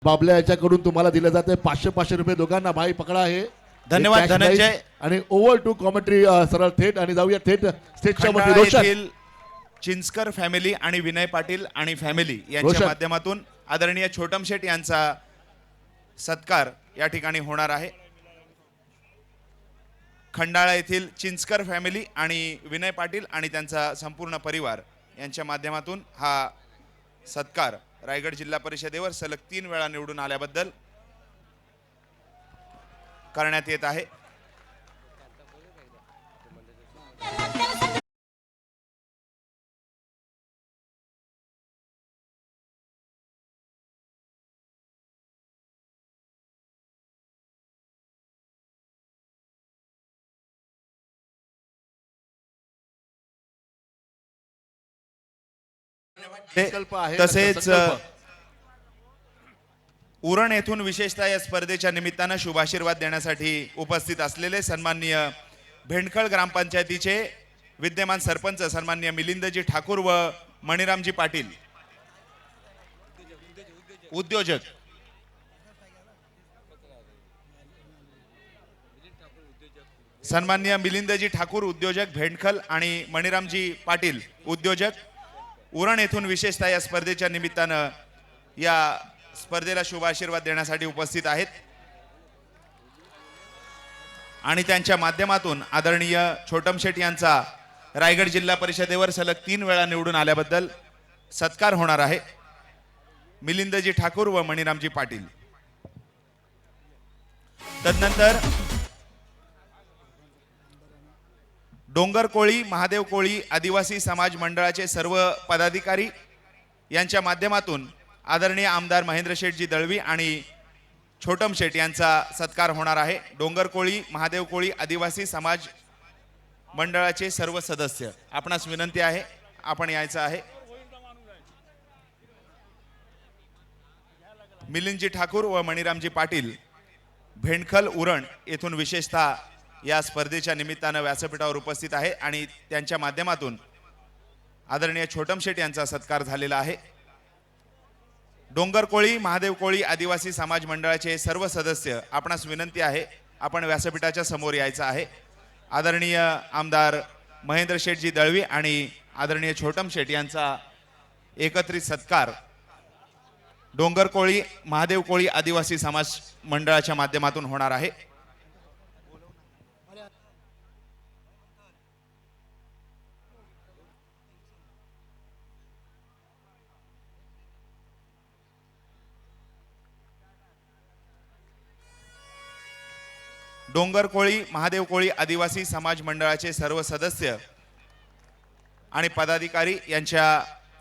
बाबल्या याच्याकडून तुम्हाला दिले जाते 500 रुपये दोघांना. भाई पकडा हे. धन्यवाद हे cash धनंजय. prize. आणि ओव्हर टू कॉमेंट्री सरळ थेट आणि जाऊया थेट स्टेजच्या वरती. खंडाळा रोशन येथील चिंचकर फॅमिली आणि विनय पाटील आणि फॅमिली यांच्या रोशन. माध्यमातून आदरणीय छोटम शेठ यांचा सत्कार या ठिकाणी होणार आहे. खंडाळा येथील चिंचकर फॅमिली आणि विनय पाटील आणि त्यांचा संपूर्ण परिवार यांच्या माध्यमातून हा सत्कार रायगड जिल्हा परिषदेवर सलग 3 वेळा निवडून आल्याबद्दल करण्यात येत आहे. संकल्प आहे. तसेच संकल्प. उरण येथून विशेषतः या स्पर्धेच्या निमित्तानं शुभाशीर्वाद देण्यासाठी उपस्थित असलेले सन्माननीय भेंडखळ ग्रामपंचायतीचे विद्यमान सरपंच सन्माननीय मिलिंदजी ठाकूर व मणिरामजी पाटील, उद्योजक सन्माननीय मिलिंदजी ठाकूर उद्योजक भेंडखल आणि मणिरामजी पाटील उद्योजक उरण येथून विशेषतः या स्पर्धेच्या निमित्तानं या स्पर्धेला शुभाशीर्वाद देण्यासाठी उपस्थित आहेत आणि त्यांच्या माध्यमातून आदरणीय छोटम शेठ यांचा रायगड जिल्हा परिषदेवर सलग 3 वेळा निवडून आल्याबद्दल सत्कार होणार आहे. मिलिंदजी ठाकूर व मणिरामजी पाटील. तदनंतर डोंगर कोळी महादेव कोळी आदिवासी समाज मंडळाचे सर्व पदाधिकारी यांच्या माध्यमातून आदरणीय आमदार महेंद्र शेठजी दळवी आणि छोटम शेठ यांचा सत्कार होणार आहे. डोंगर कोळी महादेव कोळी आदिवासी समाज मंडळाचे सर्व सदस्य आपणास विनंती आहे, आपण यायचं आहे. मिलिंदजी ठाकूर व मणिरामजी पाटील भेंडखल उरण येथून विशेषतः या स्पर्धेच्या निमित्तानं व्यासपीठावर उपस्थित आहे आणि त्यांच्या माध्यमातून आदरणीय छोटम शेठ यांचा सत्कार झालेला आहे. डोंगर कोळी महादेव कोळी आदिवासी समाज मंडळाचे सर्व सदस्य आपणास विनंती आहे, आपण व्यासपीठाच्या समोर यायचं आहे. आदरणीय आमदार महेंद्र शेठजी दळवी आणि आदरणीय छोटम शेठ यांचा एकत्रित सत्कार डोंगर कोळी महादेव कोळी आदिवासी समाज मंडळाच्या माध्यमातून होणार आहे. डोंगर कोळी महादेव कोळी आदिवासी समाज मंडळाचे सर्व सदस्य आणि पदाधिकारी यांच्या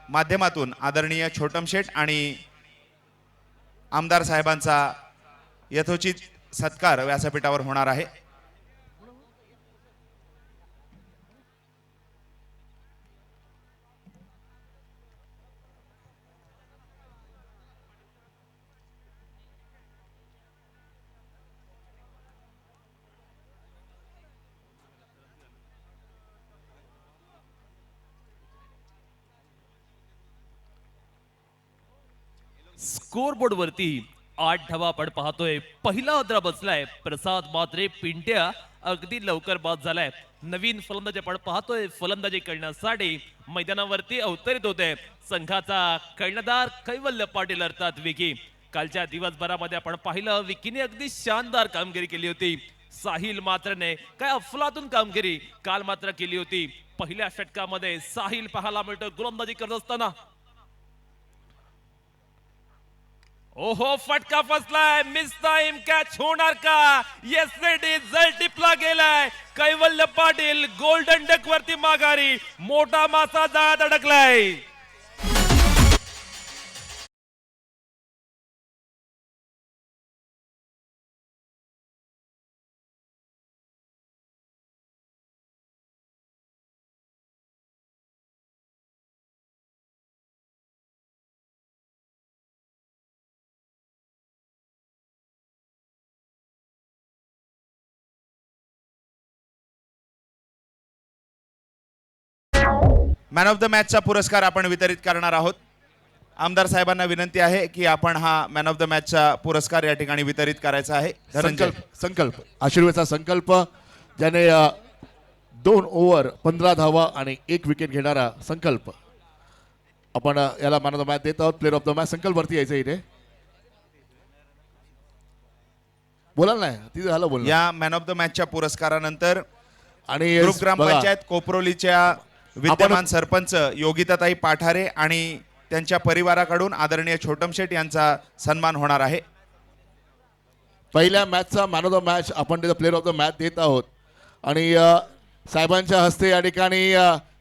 माध्यमातून आदरणीय छोटम शेठ आणि आमदार साहेबांचा यथोचित सत्कार व्यासपीठावर होणार आहे. स्कोरबोर्ड वरती 8 धावा आपण पाहतोय. पहिला अद्रा बसलाय प्रसाद मात्रे पिंट्या, अगदी लवकर बाद झालाय. नवीन फलंदाजी आपण पाहतोय. फलंदाजी करण्यासाठी मैदानावरती अवतरित होते संघाचा कर्णधार कैवल्य पाटील अर्थात विकी. कालच्या दिवसभरामध्ये आपण पाहिलं विकीने अगदी शानदार कामगिरी केली होती. साहिल मात्रने काय अफलातून कामगिरी काल मात्र केली होती. पहिल्या षटकामध्ये साहिल पाहायला मिळतो गोलंदाजी करत असताना. ओहो, फटका फसलाय. मिस टाइम कॅच होणार का? Yes it is. जल टिपला गेलाय. कैवल्य पाटील गोल्डन डक वरती माघारी. मोठा मासा जाळ्यात अडकलाय. मॅन ऑफ द मॅचचा पुरस्कार आपण वितरित करणार आहोत. आमदार साहेबांना विनंती आहे की आपण हा मॅन ऑफ द मॅचचा पुरस्कार या ठिकाणी वितरित करायचा आहे. धनंजय. संकल्प आशीर्वादचा संकल्प, ज्याने 2 ओव्हर 15 धावा आणि 1 विकेट घेणारा संकल्प, आपण याला मॅन ऑफ द मॅच देत आहोत. प्लेअर ऑफ द मॅच संकल्प वरती यायचं इथे. बोलाल नाही तिथे झालं बोल. या मॅन ऑफ द मॅचच्या पुरस्कारानंतर आणि ग्रुप बघा, ग्रामपंचायत कोपरोलीच्या विद्यमान सरपंच योगिताताई पाठारे आणि त्यांच्या परिवाराकडून आदरणीय छोटम शेठ यांचा सन्मान होणार आहे. पहिल्या मॅचचा मॅन ऑफ द मॅच आपण तिथं प्लेअर ऑफ द मॅच देत आहोत आणि साहेबांच्या हस्ते या ठिकाणी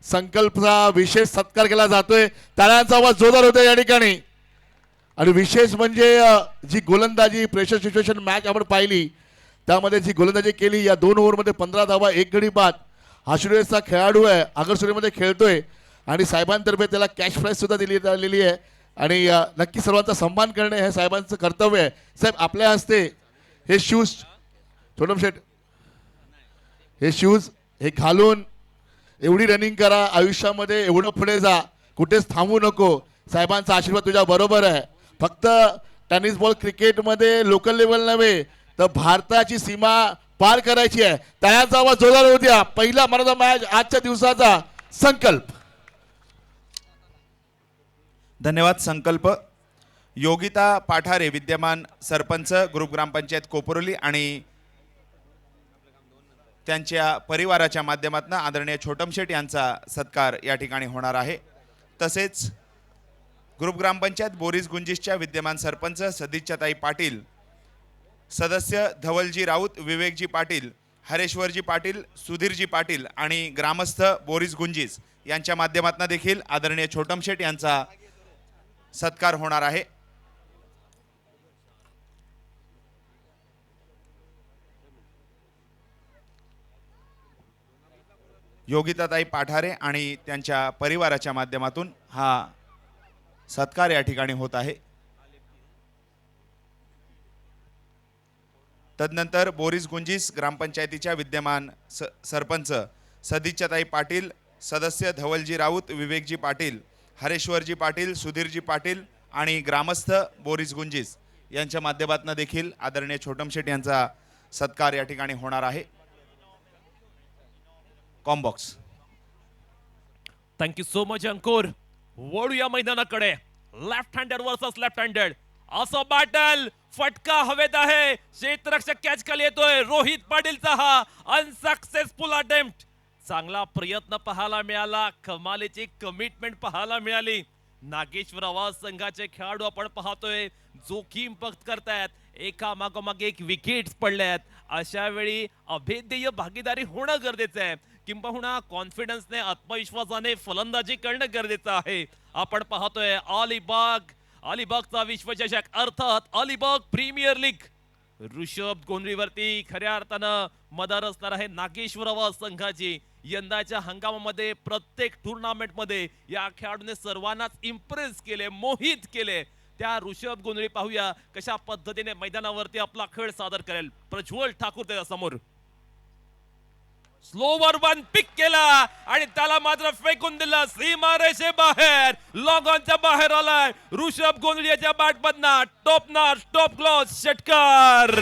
संकल्पचा विशेष सत्कार केला जातोय. टाळ्यांचा आवाज जोरदार होतोय या ठिकाणी. आणि विशेष म्हणजे जी गोलंदाजी प्रेशर सिच्युएशन मॅच आपण पाहिली, त्यामध्ये जी गोलंदाजी केली, या 2 ओव्हरमध्ये 15 धावा 1 गडी बाद. हा श्रेयसचा खेळाडू आहे, आगरसुरीमध्ये खेळतोय आणि साहेबांतर्फे त्याला कॅश प्राईज सुद्धा दिलेली आहे. आणि नक्की सर्वांचा सन्मान करणे हे साहेबांचं कर्तव्य आहे. साहेब, आपल्या हस्ते हे शूज, छोटम शेठ, हे शूज हे घालून एवढी रनिंग करा, आयुष्यामध्ये एवढं पुढे जा, कुठेच थांबू नको. साहेबांचा आशीर्वाद तुझ्या बरोबर आहे. फक्त टेनिस बॉल क्रिकेटमध्ये लोकल लेवल नव्हे तर भारताची सीमा पार करायची आहे. त्याचा आवाज जोरदार होऊ द्या. पहिला मॅन ऑफ द मॅच आजच्या दिवसाचा संकल्प. धन्यवाद. संकल्प योगिता पाठारे, विद्यमान सरपंच ग्रुप ग्रामपंचायत कोपरोली आणि त्यांच्या परिवाराच्या माध्यमातून आदरणीय छोटम शेठ यांचा सत्कार या ठिकाणी होणार आहे. तसेच ग्रुप ग्रामपंचायत बोरीस गुंजिसच्या विद्यमान सरपंच सदिच्छाताई पाटील, सदस्य धवलजी राऊत, विवेकजी पाटील, हरेश्वरजी पाटील, सुधीरजी पाटील आणि ग्रामस्थ बोरीस गुंजिस यांच्या माध्यमातून देखील आदरणीय छोटम शेठ यांचा सत्कार होणार आहे. योगिताताई पाठारे आणि त्यांच्या परिवाराच्या माध्यमातून हा सत्कार या ठिकाणी होत आहे. तदनंतर बोरीस गुंजिस ग्रामपंचायतीच्या विद्यमान सरपंच सदिच्छाताई पाटील, सदस्य धवलजी राऊत, विवेकजी पाटील, हरेश्वरजी पाटील, सुधीरजी पाटील आणि ग्रामस्थ बोरीस गुंजिस यांच्या माध्यमातून देखील आदरणीय छोटम शेठ यांचा सत्कार या ठिकाणी होणार आहे. कॉम्बॉक्स. Thank you so much Ankur. वळूया मैदानाकडे. Left handed versus left handed असं बॅटल. फटका हवेत आहे. क्षेत्ररक्षक कॅच खाली येतोय. रोहित पाटीलचा हा अनसक्सेसफुल अटेम्प्ट. चांगला प्रयत्न पाहायला मिळाला, कमालीची कमिटमेंट पाहायला मिळाली. नागेश्वर आवाज संघाचे खेळाडू आपण पाहतोय जोखीम पत्करतायत. एका मागोमाग एक विकेट्स पडल्यात. अशा वेळी अभेद्य भागीदारी होणं गरजेचं आहे, किंबहुना कॉन्फिडन्सने आत्मविश्वासाने फलंदाजी करणं गरजेचं आहे. आपण पाहतोय अलिबागचा विश्वचषक अर्थात अलिबाग प्रीमियर लीग. ऋषभ गोंधळीवरती खऱ्या अर्थानं मदार असणार आहे नागेश्वर आवाज संघाची. यंदाच्या हंगामामध्ये प्रत्येक टुर्नामेंटमध्ये या खेळाडूने सर्वांनाच इम्प्रेस केले, मोहित केले. त्या ऋषभ गोंधळी पाहूया कशा पद्धतीने मैदानावरती आपला खेळ सादर करेल. प्रज्वल ठाकूर त्याच्या समोर स्लोवर वन पिक केला आणि त्याला मात्र फेकून दिला सीमारेषे बाहेर. लॉंग ऑनच्या बाहेर आलाय ऋषभ गोंधळी याच्या बॅट मधना. टॉप क्लॉस षटकार.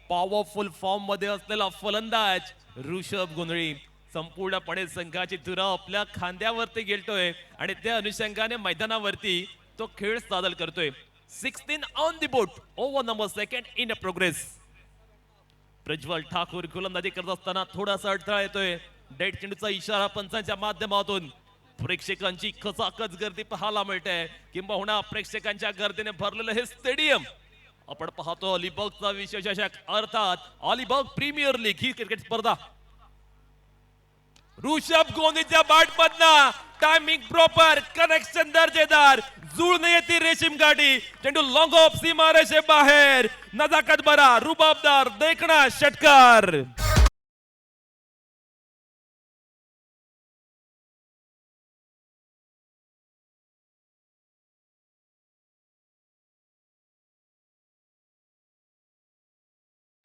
पॉवरफुल फॉर्म मध्ये असलेला फलंदाज ऋषभ गोंधळी संपूर्णपणे संघाची धुरा आपल्या खांद्यावरती गेलतोय आणि त्या अनुषंगाने मैदानावरती तो खेळ सादर करतोय. 16 on the board. Over number 2 in progress. Prajwal Thakur गोलंदाजी करत असताना थोडासा अडथळा येतोय. डेड चेंडूचा इशारा पंचांच्या माध्यमातून. प्रेक्षकांची खचाखच गर्दी पाहायला मिळते, किंबहुना प्रेक्षकांच्या गर्दीने भरलेलं हे स्टेडियम. आपण पाहतो अलिबागचा विश्वचषक अर्थात अलिबाग प्रीमियर लीग ही क्रिकेट स्पर्धा. ऋषभ गोंधळीच्या बॅट मधना टायमिंग प्रॉपर, कनेक्शन दर्जेदार, जुळून येते रेशीम गाडी. चेंडू लॉंग ऑफ सीमारेषे बाहेर. नजाकत बरा, रुबाबदार, देखणा षटकार.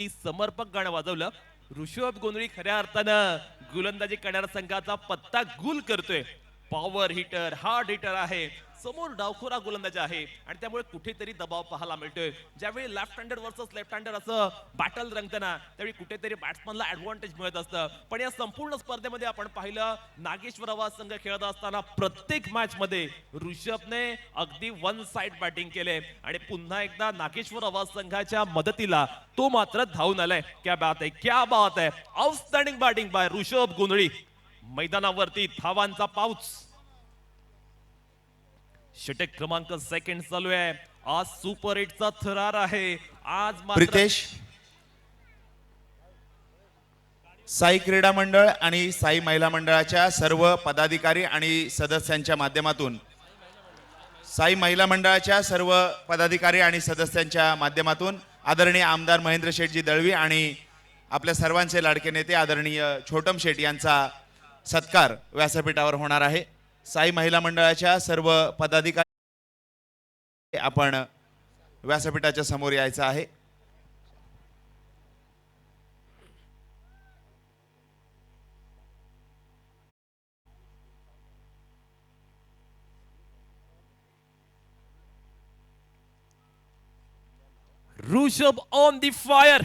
समर्पक गाणं वाजवलं. ऋषभ गोंधळी खऱ्या अर्थानं गोलंदाजी करणाऱ्या संघाचा पत्ता गुल करतोय. पॉवर हिटर, हार्ड हिटर आहे, समोर डावखोरा गोलंदाज आहे आणि त्यामुळे कुठेतरी दबाव पाहायला मिळतोय. ज्यावेळी लेफ्ट हँडर वर्सेस लेफ्ट हँडर असं बॅटल रंगताना त्यावेळी कुठेतरी बॅट्समनला ऍडव्हान्टेज मिळत असतं. पण या संपूर्ण स्पर्धेमध्ये आपण पाहिलं नागेश्वर आवाज संघ खेळत असताना प्रत्येक मॅच मध्ये ऋषभने अगदी वन साइड बॅटिंग केले आणि पुन्हा एकदा नागेश्वर आवाज संघाच्या मदतीला तो मात्र धावून आलाय. क्या बात आहे, क्या बात आहे. आउटस्टँडिंग बॅटिंग बाय ऋषभ गोंधळी. मैदानावरती धावांचा पाऊस. षटक क्रमांक सेकंड चालू आहे. आज सुपर एटचा थरार आहे. आज मात्र प्रितेश, साई क्रीडा मंडळ आणि साई महिला मंडळाच्या सर्व पदाधिकारी आणि सदस्यांच्या माध्यमातून साई महिला मंडळाच्या सर्व पदाधिकारी आणि सदस्यांच्या माध्यमातून आदरणीय आमदार महेंद्र शेठजी दळवी आणि आपल्या सर्वांचे लाडके नेते आदरणीय छोटम शेठ यांचा सत्कार व्यासपीठावर होणार आहे. साई महिला मंडळाच्या सर्व पदाधिकारी आपण व्यासपीठाच्या समोर यायचं आहे. Rishabh on the fire.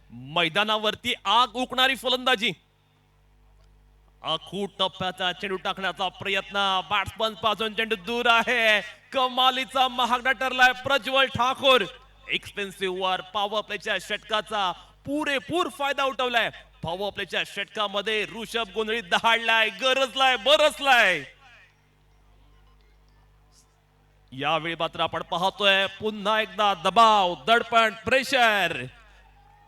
मैदानावरती आग उकणारी फलंदाजी. अखूट टप्प्याचा चेंडू टाकण्याचा प्रयत्न. बॅट्समन पासून चेंडू दूर आहे. कमालीचा महागडा ठरलाय प्रज्वल ठाकूर. एक्सपेन्सिव्ह वर पॉवर प्लेच्या षटकाचा पुरेपूर फायदा उठवलाय. पॉवर प्लेच्या षटकामध्ये ऋषभ गोंधळी दहाडलाय, गरजलाय, बरसलाय. यावेळी मात्र आपण पाहतोय पुन्हा एकदा दबाव, दडपण, प्रेशर.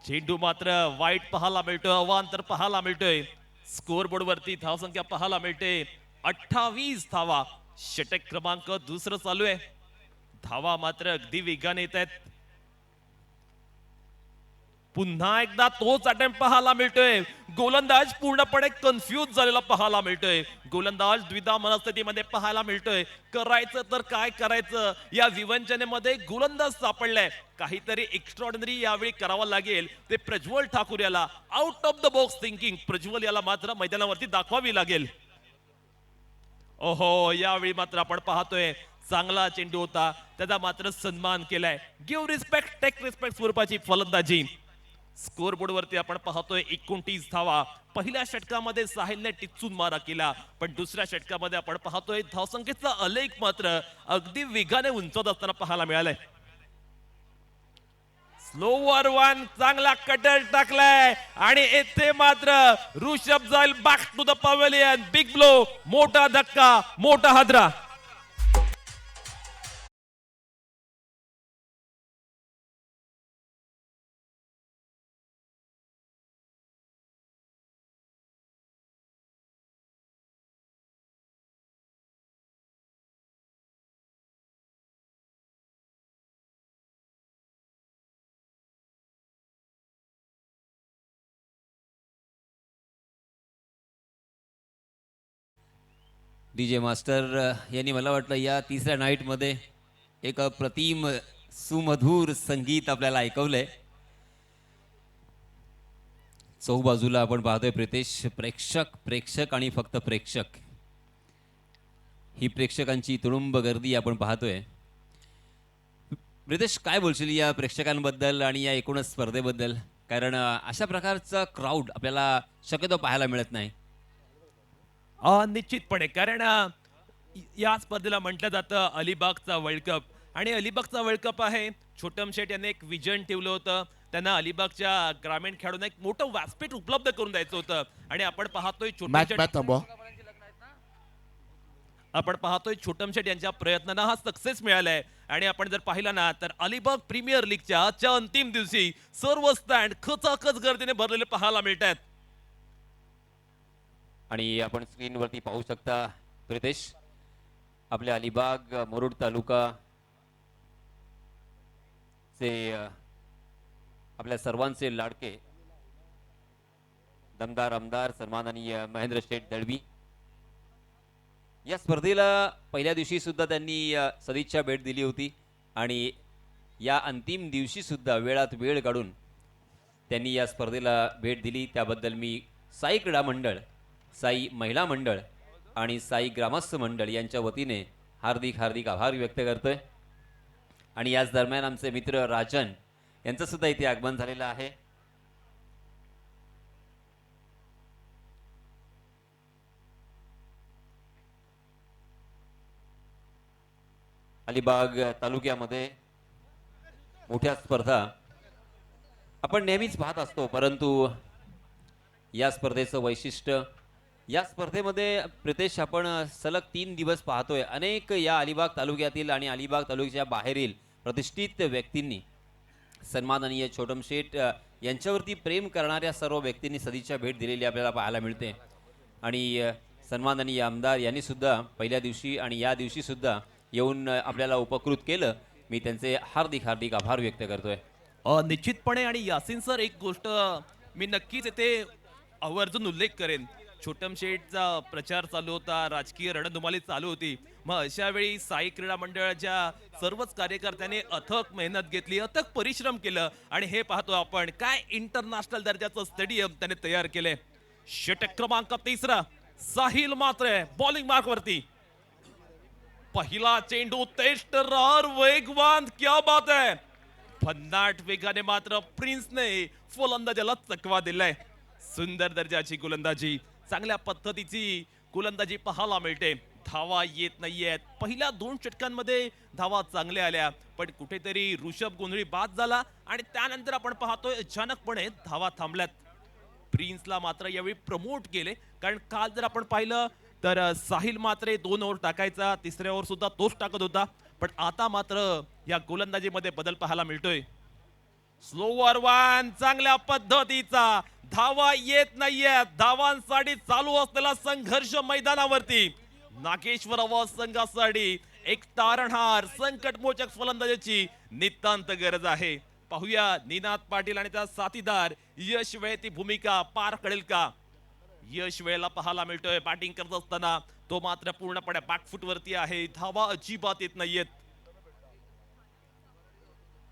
चेंडू मात्र वाईट पाहायला मिळतोय, अवांतर पाहायला मिळतोय. स्कोर बोर्ड वरती धावसंख्या पाहायला मिळते 28 धावा. षटक क्रमांक दुसरं चालू आहे. धावा मात्र अगदी वेगाने येत आहेत. पुन्हा एकदा तोच अटेम्प्ट पाहायला मिळतोय. गोलंदाज पूर्णपणे कन्फ्यूज झालेला पाहायला मिळतोय. गोलंदाज द्विधा मनस्थितीमध्ये पाहायला मिळतोय. करायचं तर काय करायचं या विवंचनेमध्ये गोलंदाज सापडलाय. काहीतरी एक्स्ट्रॉर्डिनरी यावेळी करावं लागेल. ते प्रज्वल ठाकूर याला out of the box thinking Prajwal याला मात्र मैदानावरती दाखवावी लागेल. ओहो, यावेळी मात्र आपण पाहतोय चांगला चेंडू होता, त्याचा मात्र सन्मान केलाय. गिव्ह रिस्पेक्ट टेक रिस्पेक्ट स्वरूपाची फलंदाजी. स्कोर बोर्ड वरती आपण पाहतोय 29 धावा. पहिल्या षटकामध्ये साहिलने टिचून मारा केला, पण दुसऱ्या षटकामध्ये आपण पाहतोय धावसंख्येचा अलेख मात्र अगदी वेगाने उंचवत असताना पाहायला मिळालाय. स्लोवर वन, चांगला कटर टाकलाय आणि येथे मात्र ऋषभ जाईल back to the pavilion. Big blow, मोठा धक्का, मोठा हादरा. DJ मास्टर यांनी मला वाटलं या तिसऱ्या नाईटमध्ये एक अप्रतिम सुमधुर संगीत आपल्याला ऐकवलंय. चौबाजूला आपण पाहतोय प्रितेश, प्रेक्षक आणि फक्त प्रेक्षक. ही प्रेक्षकांची तुडुंब गर्दी आपण पाहतोय. प्रितेश, काय बोलशील या प्रेक्षकांबद्दल आणि या एकूणच स्पर्धेबद्दल? कारण अशा प्रकारचा क्राऊड आपल्याला शक्यतो पाहायला मिळत नाही. निश्चितपणे, कारण या स्पर्धेला म्हटलं जातं अलिबागचा वर्ल्ड कप आणि अलिबागचा वर्ल्ड कप आहे. छोटम शेठ यांनी एक विजन ठेवलं होतं. त्यांना अलिबागच्या ग्रामीण खेळाडूंना एक मोठं व्यासपीठ उपलब्ध करून द्यायचं होतं आणि आपण पाहतोय छोटम शेठ यांच्या प्रयत्नांना हा सक्सेस मिळालाय. आणि आपण जर पाहिलं ना तर अलिबाग प्रीमियर लीगच्या आजच्या अंतिम दिवशी सर्व स्टँड खचाखच गर्दीने भरलेले पाहायला मिळत आहेत. आणि आपण स्क्रीनवरती पाहू शकता प्रितेश, आपल्या अलिबाग मुरुड तालुका चे आपल्या सर्वांचे लाडके दमदार आमदार सन्माननीय महेंद्र शेठ दळवी या स्पर्धेला पहिल्या दिवशी सुद्धा त्यांनी सदिच्छा भेट दिली होती आणि या अंतिम दिवशी सुद्धा वेळात वेळ काढून त्यांनी या स्पर्धेला भेट दिली त्याबद्दल मी साई क्रीडा मंडळ, साई महिला मंडळ आणि साई ग्रामस्थ मंडळ यांच्या वतीने हार्दिक हार्दिक आभार व्यक्त करतोय. आणि याच दरम्यान आमचे मित्र राजन यांचं सुद्धा इथे आगमन झालेलं आहे. अलिबाग तालुक्यामध्ये मोठ्या स्पर्धा आपण नेहमीच पाहत असतो, परंतु या स्पर्धेचं वैशिष्ट्य, या स्पर्धेमध्ये प्रितेश आपण सलग 3 दिवस पाहतोय. अनेक या अलिबाग तालुक्यातील आणि अलिबाग तालुक्याच्या बाहेरील प्रतिष्ठित व्यक्तींनी, सन्माननीय छोटम शेठ यांच्यावरती प्रेम करणाऱ्या सर्व व्यक्तींनी सदिच्छा भेट दिलेली आपल्याला पाहायला मिळते. आणि सन्माननीय आमदार यांनी सुद्धा पहिल्या दिवशी आणि या दिवशी सुद्धा येऊन आपल्याला उपकृत केलं. मी त्यांचे हार्दिक हार्दिक आभार व्यक्त करतोय. निश्चितपणे. आणि यासिन सर, एक गोष्ट मी नक्कीच येथे आवर्जून उल्लेख करेन. छोटम शेठचा प्रचार चालू होता, राजकीय रणधुमाळी चालू होती. मग अशा वेळी साई क्रीडा मंडळाच्या सर्वच कार्यकर्त्यांनी अथक मेहनत घेतली, अथक परिश्रम केलं आणि हे पाहतो आपण काय इंटरनॅशनल दर्जाचं स्टेडियम त्याने तयार केले. षटक क्रमांक 3 साहिल मात्रे बॉलिंग मार्क वरती. पहिला चेंडू तेजतर्रार वेगवान, क्या बात है. भन्नाट वेगाने मात्र प्रिन्सने फलंदाजाला चकवा दिलाय. सुंदर दर्जाची गोलंदाजी, चांगल्या पद्धतीची गोलंदाजी पाहायला मिळते. धावा येत नाहीयेत. पहिल्या 2 षटकांमध्ये धावा चांगल्या आल्या, पण कुठेतरी ऋषभ गोंधळी बाद झाला आणि त्यानंतर आपण पाहतोय अचानकपणे धावा थांबल्यात. प्रिन्सला मात्र यावेळी प्रमोट केले, कारण काल जर आपण पाहिलं तर साहिल मात्रे 2 ओव्हर टाकायचा, 3ऱ्या ओव्हर सुद्धा तोच टाकत होता. पण आता मात्र या गोलंदाजीमध्ये बदल पाहायला मिळतोय. स्लोवर वन, चांगल्या पद्धतीचा, धावा येत नाहीये. धावांसाठी चालू असलेला संघर्ष मैदानावरती. नागेश्वर संघासाठी एक तारणहार संकटमोचक फलंदाजीची नितांत गरज आहे. पाहूया निनाद पाटील आणि त्या साथीदार यश वेळ ती भूमिका पार करेल का. यश वेळेला पाहायला मिळतोय बॅटिंग करत असताना तो मात्र पूर्णपणे बॅकफुट वरती आहे. धावा अजिबात येत नाहीयेत.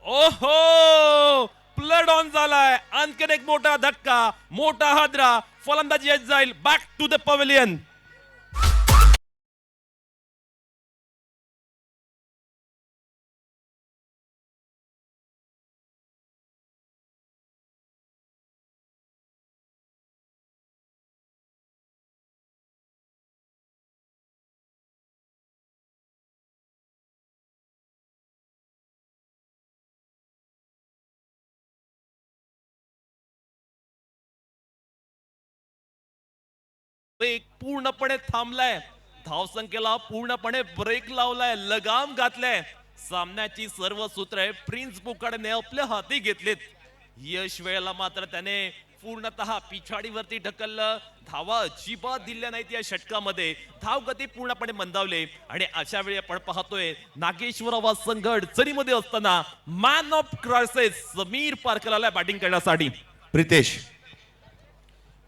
ओहो, प्लड ऑन झालाय. आणखीन एक मोठा धक्का, मोठा हादरा. फलंदाजी येत जाईल बॅक टू द पवेलियन. एक पूर्णपणे थांबलाय. धावसंख्येला पूर्णपणे ब्रेक लावलाय, लगाम घातलाय. सामन्याची सर्व सूत्रे प्रिन्स बुकाडने आपल्या हाती घेतलीत. यश वेळेला मात्र त्याने पूर्णतः पिछाडीवरती ढकललं. धावा अजिबात दिल्या नाहीत या षटकामध्ये. धावगती पूर्णपणे मंदावले आणि अशा वेळी आपण पाहतोय नागेश्वर संघ चरीमध्ये असताना man of crisis Sameer Parkar आलाय बॅटिंग करण्यासाठी. प्रितेश,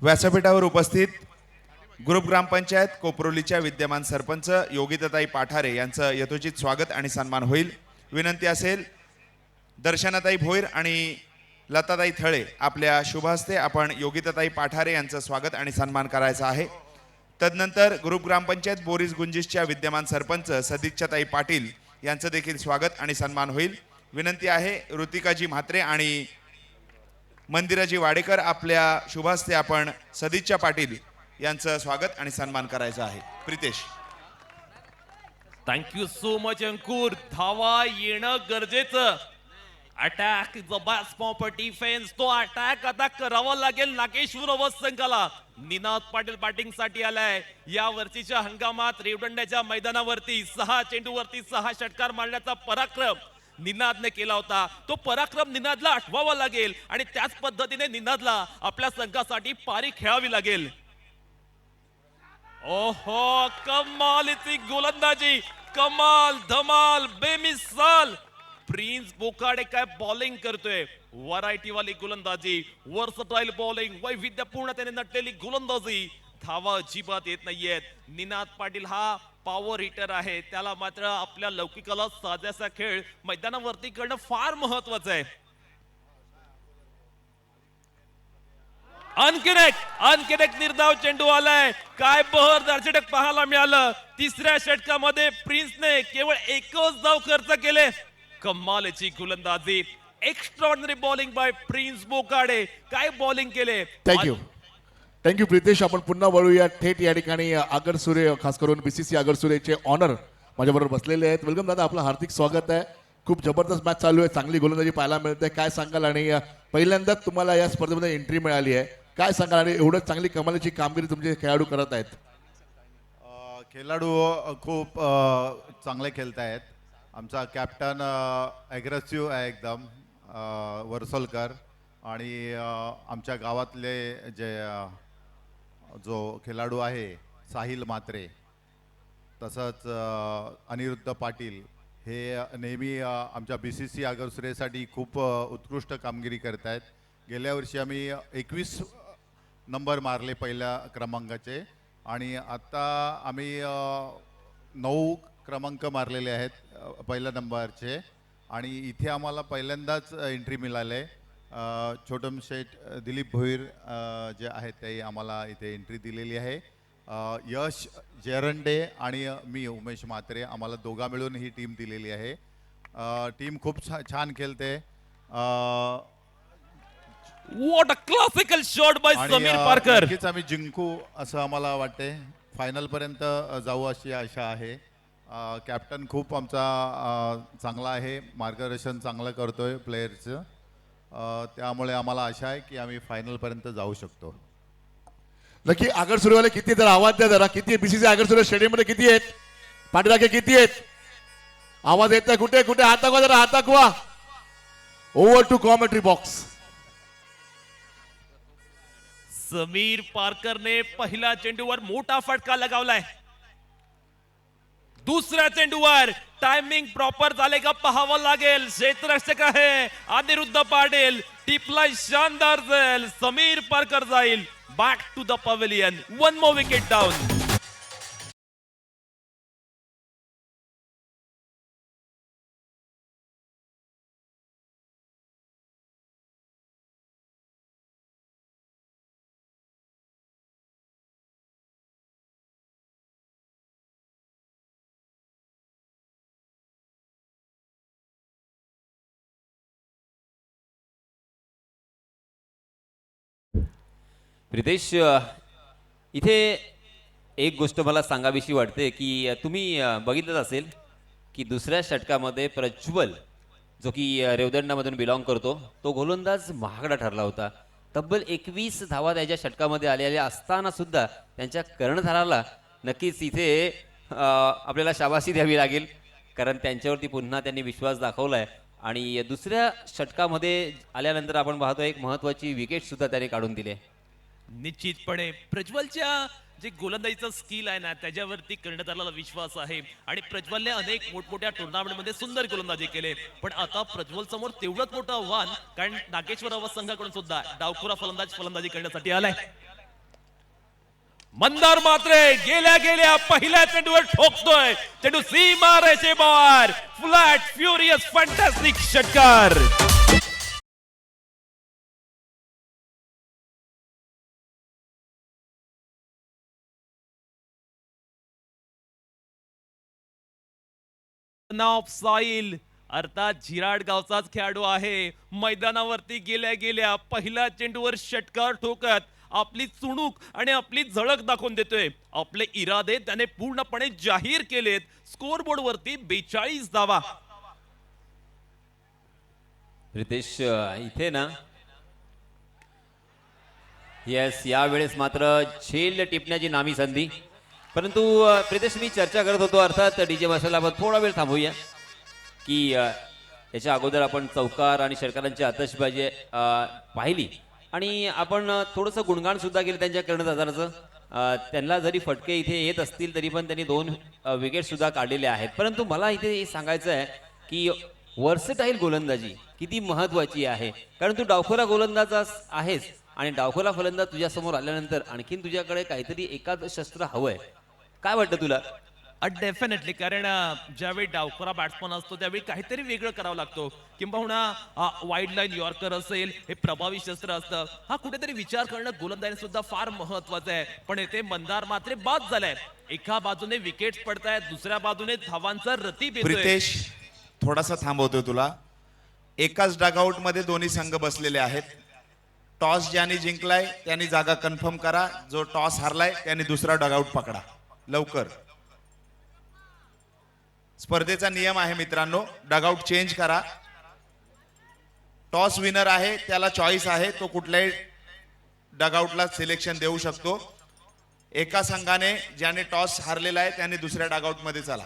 व्यासपीठावर उपस्थित ग्रुप ग्रामपंचायत कोपरोलीच्या विद्यमान सरपंच योगिताताई पाठारे यांचं यथोचित स्वागत आणि सन्मान होईल. विनंती असेल दर्शनाताई भोईर आणि लताताई थळे आपल्या शुभ हस्ते आपण योगिताताई पाठारे यांचं स्वागत आणि सन्मान करायचा आहे. तदनंतर ग्रुप ग्रामपंचायत बोरीस गुंजिसच्या विद्यमान सरपंच सदिच्छाताई पाटील यांचं देखील स्वागत आणि सन्मान होईल. विनंती आहे ऋतिकाजी म्हात्रे आणि मंदिराजी वाडेकर आपल्या शुभ हस्ते आपण सदिच्छा पाटील यांचं स्वागत आणि सन्मान करायचा आहे. प्रितेश, थँक्यू सो मच अंकुर. धावा येणं गरजेचं. Attack is the best form for defence. तो अटॅक आता करावा लागेल नागेश्वर संघाला. निनाद पाटील बॅटिंग साठी आलाय. या वर्षीच्या हंगामात रेवदंड्याच्या मैदानावरती 6 चेंडूवरती 6 षटकार मारण्याचा पराक्रम निनादने केला होता. तो पराक्रम निनादला आठवावा लागेल आणि त्याच पद्धतीने निनादला आपल्या संघासाठी पारी खेळावी लागेल. ओहो, कमालीची गोलंदाजी, कमाल धमाल बेमिसाल. प्रिन्स बोकाडे काय बॉलिंग करतोय. व्हरायटी वाली गोलंदाजी, वर्सटाईल बॉलिंग, वैविध्यपूर्णतेने नटलेली गोलंदाजी. धावा अजिबात येत नाहीयेत. निनाद पाटील हा पॉवर हिटर आहे. त्याला मात्र आपल्या लौकिकाला साजासा खेळ मैदानावरती करणं फार महत्वाचं आहे. अनकनेक्ट निर्धाव चेंडू आलाय. काय बहरदार षटक पाहायला मिळालं. तिसऱ्या षटकामध्ये प्रिन्सने केवळ एकच धाव खर्च केले. कमालीची गोलंदाजी, extraordinary bowling bye prince Bokade. काय बॉलिंग केले. थँक्यू प्रितेश. आपण पुन्हा वळूया थेट या ठिकाणी आगर सूर्य, खास करून बीसीसी आगर सूर्यचे ऑनर माझ्याबरोबर बसलेले आहेत. वेलकम दादा, आपलं हार्दिक स्वागत आहे. खूप जबरदस्त मॅच चालू आहे, चांगली गोलंदाजी पाहायला मिळते. काय सांगाल, आणि पहिल्यांदाच तुम्हाला या स्पर्धेमध्ये एंट्री मिळाली आहे, काय सांगाल, आणि एवढं चांगली कमालीची कामगिरी तुमचे खेळाडू करत आहेत? खेळाडू खूप चांगले खेळत आहेत. आमचा कॅप्टन ॲग्रेसिव्ह आहे एकदम, वर्सोलकर, आणि आमच्या गावातले जे जो खेळाडू आहे साहिल म्हात्रे, तसंच अनिरुद्ध पाटील, हे नेहमी आमच्या BCC आगरसुरेसाठी खूप उत्कृष्ट कामगिरी करत आहेत. गेल्या वर्षी आम्ही 21 नंबर मारले पहिल्या क्रमांकाचे, आणि आता आम्ही 9 क्रमांक मारलेले आहेत पहिल्या नंबरचे, आणि इथे आम्हाला पहिल्यांदाच एंट्री मिळाले. छोटम शेठ दिलीप भोईर जे आहेत ते आम्हाला इथे एंट्री दिलेली आहे. यश जेरंडे आणि मी उमेश म्हात्रे, आम्हाला दोघा मिळून ही टीम दिलेली आहे. टीम खूप छान खेळते. What a classical shot by Sameer Parkar. नक्कीच आम्ही जिंकू असं आम्हाला वाटते. फायनल पर्यंत जाऊ अशी आशा आहे. कॅप्टन खूप आमचा चांगला आहे, मार्गदर्शन चांगलं करतोय प्लेयरचं, त्यामुळे आम्हाला आशा आहे की आम्ही फायनल पर्यंत जाऊ शकतो. नक्की. आगर सूर्यवाले किती, जरा आवाज द्या जरा. किती बीसीसी आगर सूर्य स्टेडियम मध्ये किती आहेत? पाठीराखे किती आहेत? आवाज येत नाही. कुठे कुठे हात दाखवा जरा, हात दाखवा. Over to commentary box. Sameer पारकरने पहिल्या चेंडूवर मोठा फटका लगावलाय. दुसऱ्या चेंडूवर टायमिंग प्रॉपर झाले का पाहावं लागेल. क्षेत्ररक्षक आहे अनिरुद्ध पाटील. टिपला शानदार झेल. समीर पारकर जाईल back to the pavilion. 1 more wicket down. Pritesh, इथे एक गोष्ट मला सांगावीशी वाटते की तुम्ही बघितलं असेल की दुसऱ्या षटकामध्ये प्रज्वल, जो की रेवदंडामधून बिलॉंग करतो, तो गोलंदाज महागडा ठरला होता. तब्बल 21 धावा त्याच्या षटकामध्ये आलेल्या असताना सुद्धा त्यांच्या कर्णधाराला नक्कीच इथे आपल्याला शाबासी द्यावी लागेल, कारण त्यांच्यावरती पुन्हा त्यांनी विश्वास दाखवलाय. आणि दुसऱ्या षटकामध्ये आल्यानंतर आपण पाहतो एक महत्त्वाची विकेट सुद्धा त्याने काढून दिली. निश्चितपणे प्रज्वलच्या जे गोलंदाजीचं स्किल आहे ना, त्याच्यावरती कर्णधाराला विश्वास आहे. आणि प्रज्वलने अनेक मोठमोठ्या टुर्नामेंटमध्ये सुंदर गोलंदाजी केले. पण आता प्रज्वल समोर तेवढंच मोठं आव्हान, कारण नागेश्वर अवस्थ संघाकडून सुद्धा डावखुरा फलंदाजी करण्यासाठी आलाय. मंदार मात्रे गेल्या गेल्या पहिल्या चेंडूवर ठोकतोय. चेंडू सीमा रेषे बाहेर. फ्लॅट फ्युरियस फॅन्टॅस्टिक षटकार. ऑफ साईल, अर्थात झिराड गावचाच खेळाडू आहे. मैदानावरती गेल्या गेल्या पहिल्या चेंडूवर षटकार ठोकत आपली चुणूक आणि आपली झळक दाखवून देतोय. आपले इरादे त्याने पूर्णपणे जाहीर केलेत. स्कोरबोर्ड वरती 42 धावा. रितेश, इथे ना येस, यावेळेस मात्र झेल टिपण्याची नामी संधी. परंतु प्रितेश, मी चर्चा करत होतो, अर्थात डीजे माशाला आपण थोडा वेळ थांबूया की याच्या अगोदर आपण चौकार आणि षटकारांची आतषबाजी पाहिली, आणि आपण थोडंसं गुणगान सुद्धा केलं त्यांच्या कर्णधाराचं. त्यांना जरी फटके इथे येत असतील तरी पण त्यांनी 2 विकेट सुद्धा काढलेले आहेत. परंतु मला इथे सांगायचं आहे की वर्सेटाईल गोलंदाजी किती महत्त्वाची आहे, कारण तू डावखोरा गोलंदाज आहेस, आणि डावखोरा फलंदाज तुझ्यासमोर आल्यानंतर आणखीन तुझ्याकडे काहीतरी एकाच शस्त्र हवंय. काय वाटतं तुला? डेफिनेटली कारण ज्यावेळी डावखुरा बॅट्समन असतो त्यावेळी काहीतरी वेगळं करावं लागतो किंबहुना वाईड लाईन यॉर्कर असेल हे प्रभावी शस्त्र असतं हा कुठेतरी विचार करणं गोलंदाजी सुद्धा फार महत्वाचं आहे पण येथे मंदार मात्र बाद झालाय एका बाजूने विकेट पडतायत दुसऱ्या बाजूने धावांचा रतीब येतोय प्रितेश थोडासा थांबवतोय तुला. एकाच डगआउट मध्ये दोन्ही संघ बसलेले आहेत. टॉस ज्यांनी जिंकलाय त्यांनी जागा कन्फर्म करा. जो टॉस हारलाय त्यांनी दुसरा डगआउट पकडा लवकर. स्पर्धेचा नियम आहे मित्रांनो, डगआउट चेंज करा. टॉस विनर आहे त्याला चॉईस आहे, तो कुठल्याही डगआउटला सिलेक्शन देऊ शकतो. एका संघाने ज्याने टॉस हारलेला आहे त्याने दुसऱ्या डगआउट मध्ये चला.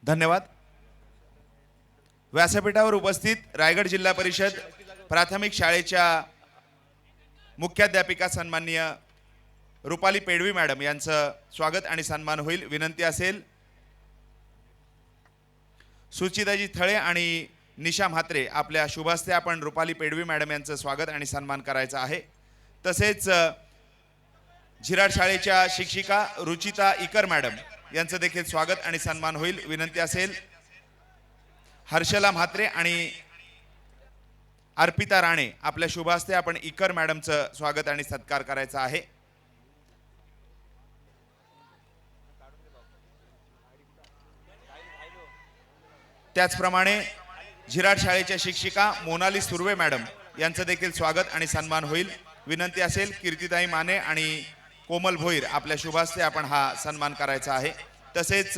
धन्यवाद. व्यासपीठावर उपस्थित रायगड जिल्हा परिषद प्राथमिक शाळेच्या मुख्याध्यापिका सन्माननीय रुपाली पेडवी मॅडम यांचं स्वागत आणि सन्मान होईल. विनंती असेल सुचिताजी थळे आणि निशा म्हात्रे आपल्या शुभ हस्ते आपण रुपाली पेडवी मॅडम यांचं स्वागत आणि सन्मान करायचा आहे. तसेच झिराड शाळेच्या शिक्षिका रुचिता इकर मॅडम यांचं देखील स्वागत आणि सन्मान होईल. विनंती असेल हर्षला म्हात्रे आणि अर्पिता राणे आपल्या शुभ हस्ते आपण इकर मॅडमचं स्वागत आणि सत्कार करायचा आहे. त्याचप्रमाणे झिराड शाळेच्या शिक्षिका मोनाली सुर्वे मॅडम यांचं देखील स्वागत आणि सन्मान होईल. विनंती असेल कीर्तिताई माने आणि कोमल भोईर आपल्या शुभ हस्ते आपण हा सन्मान करायचा आहे. तसेच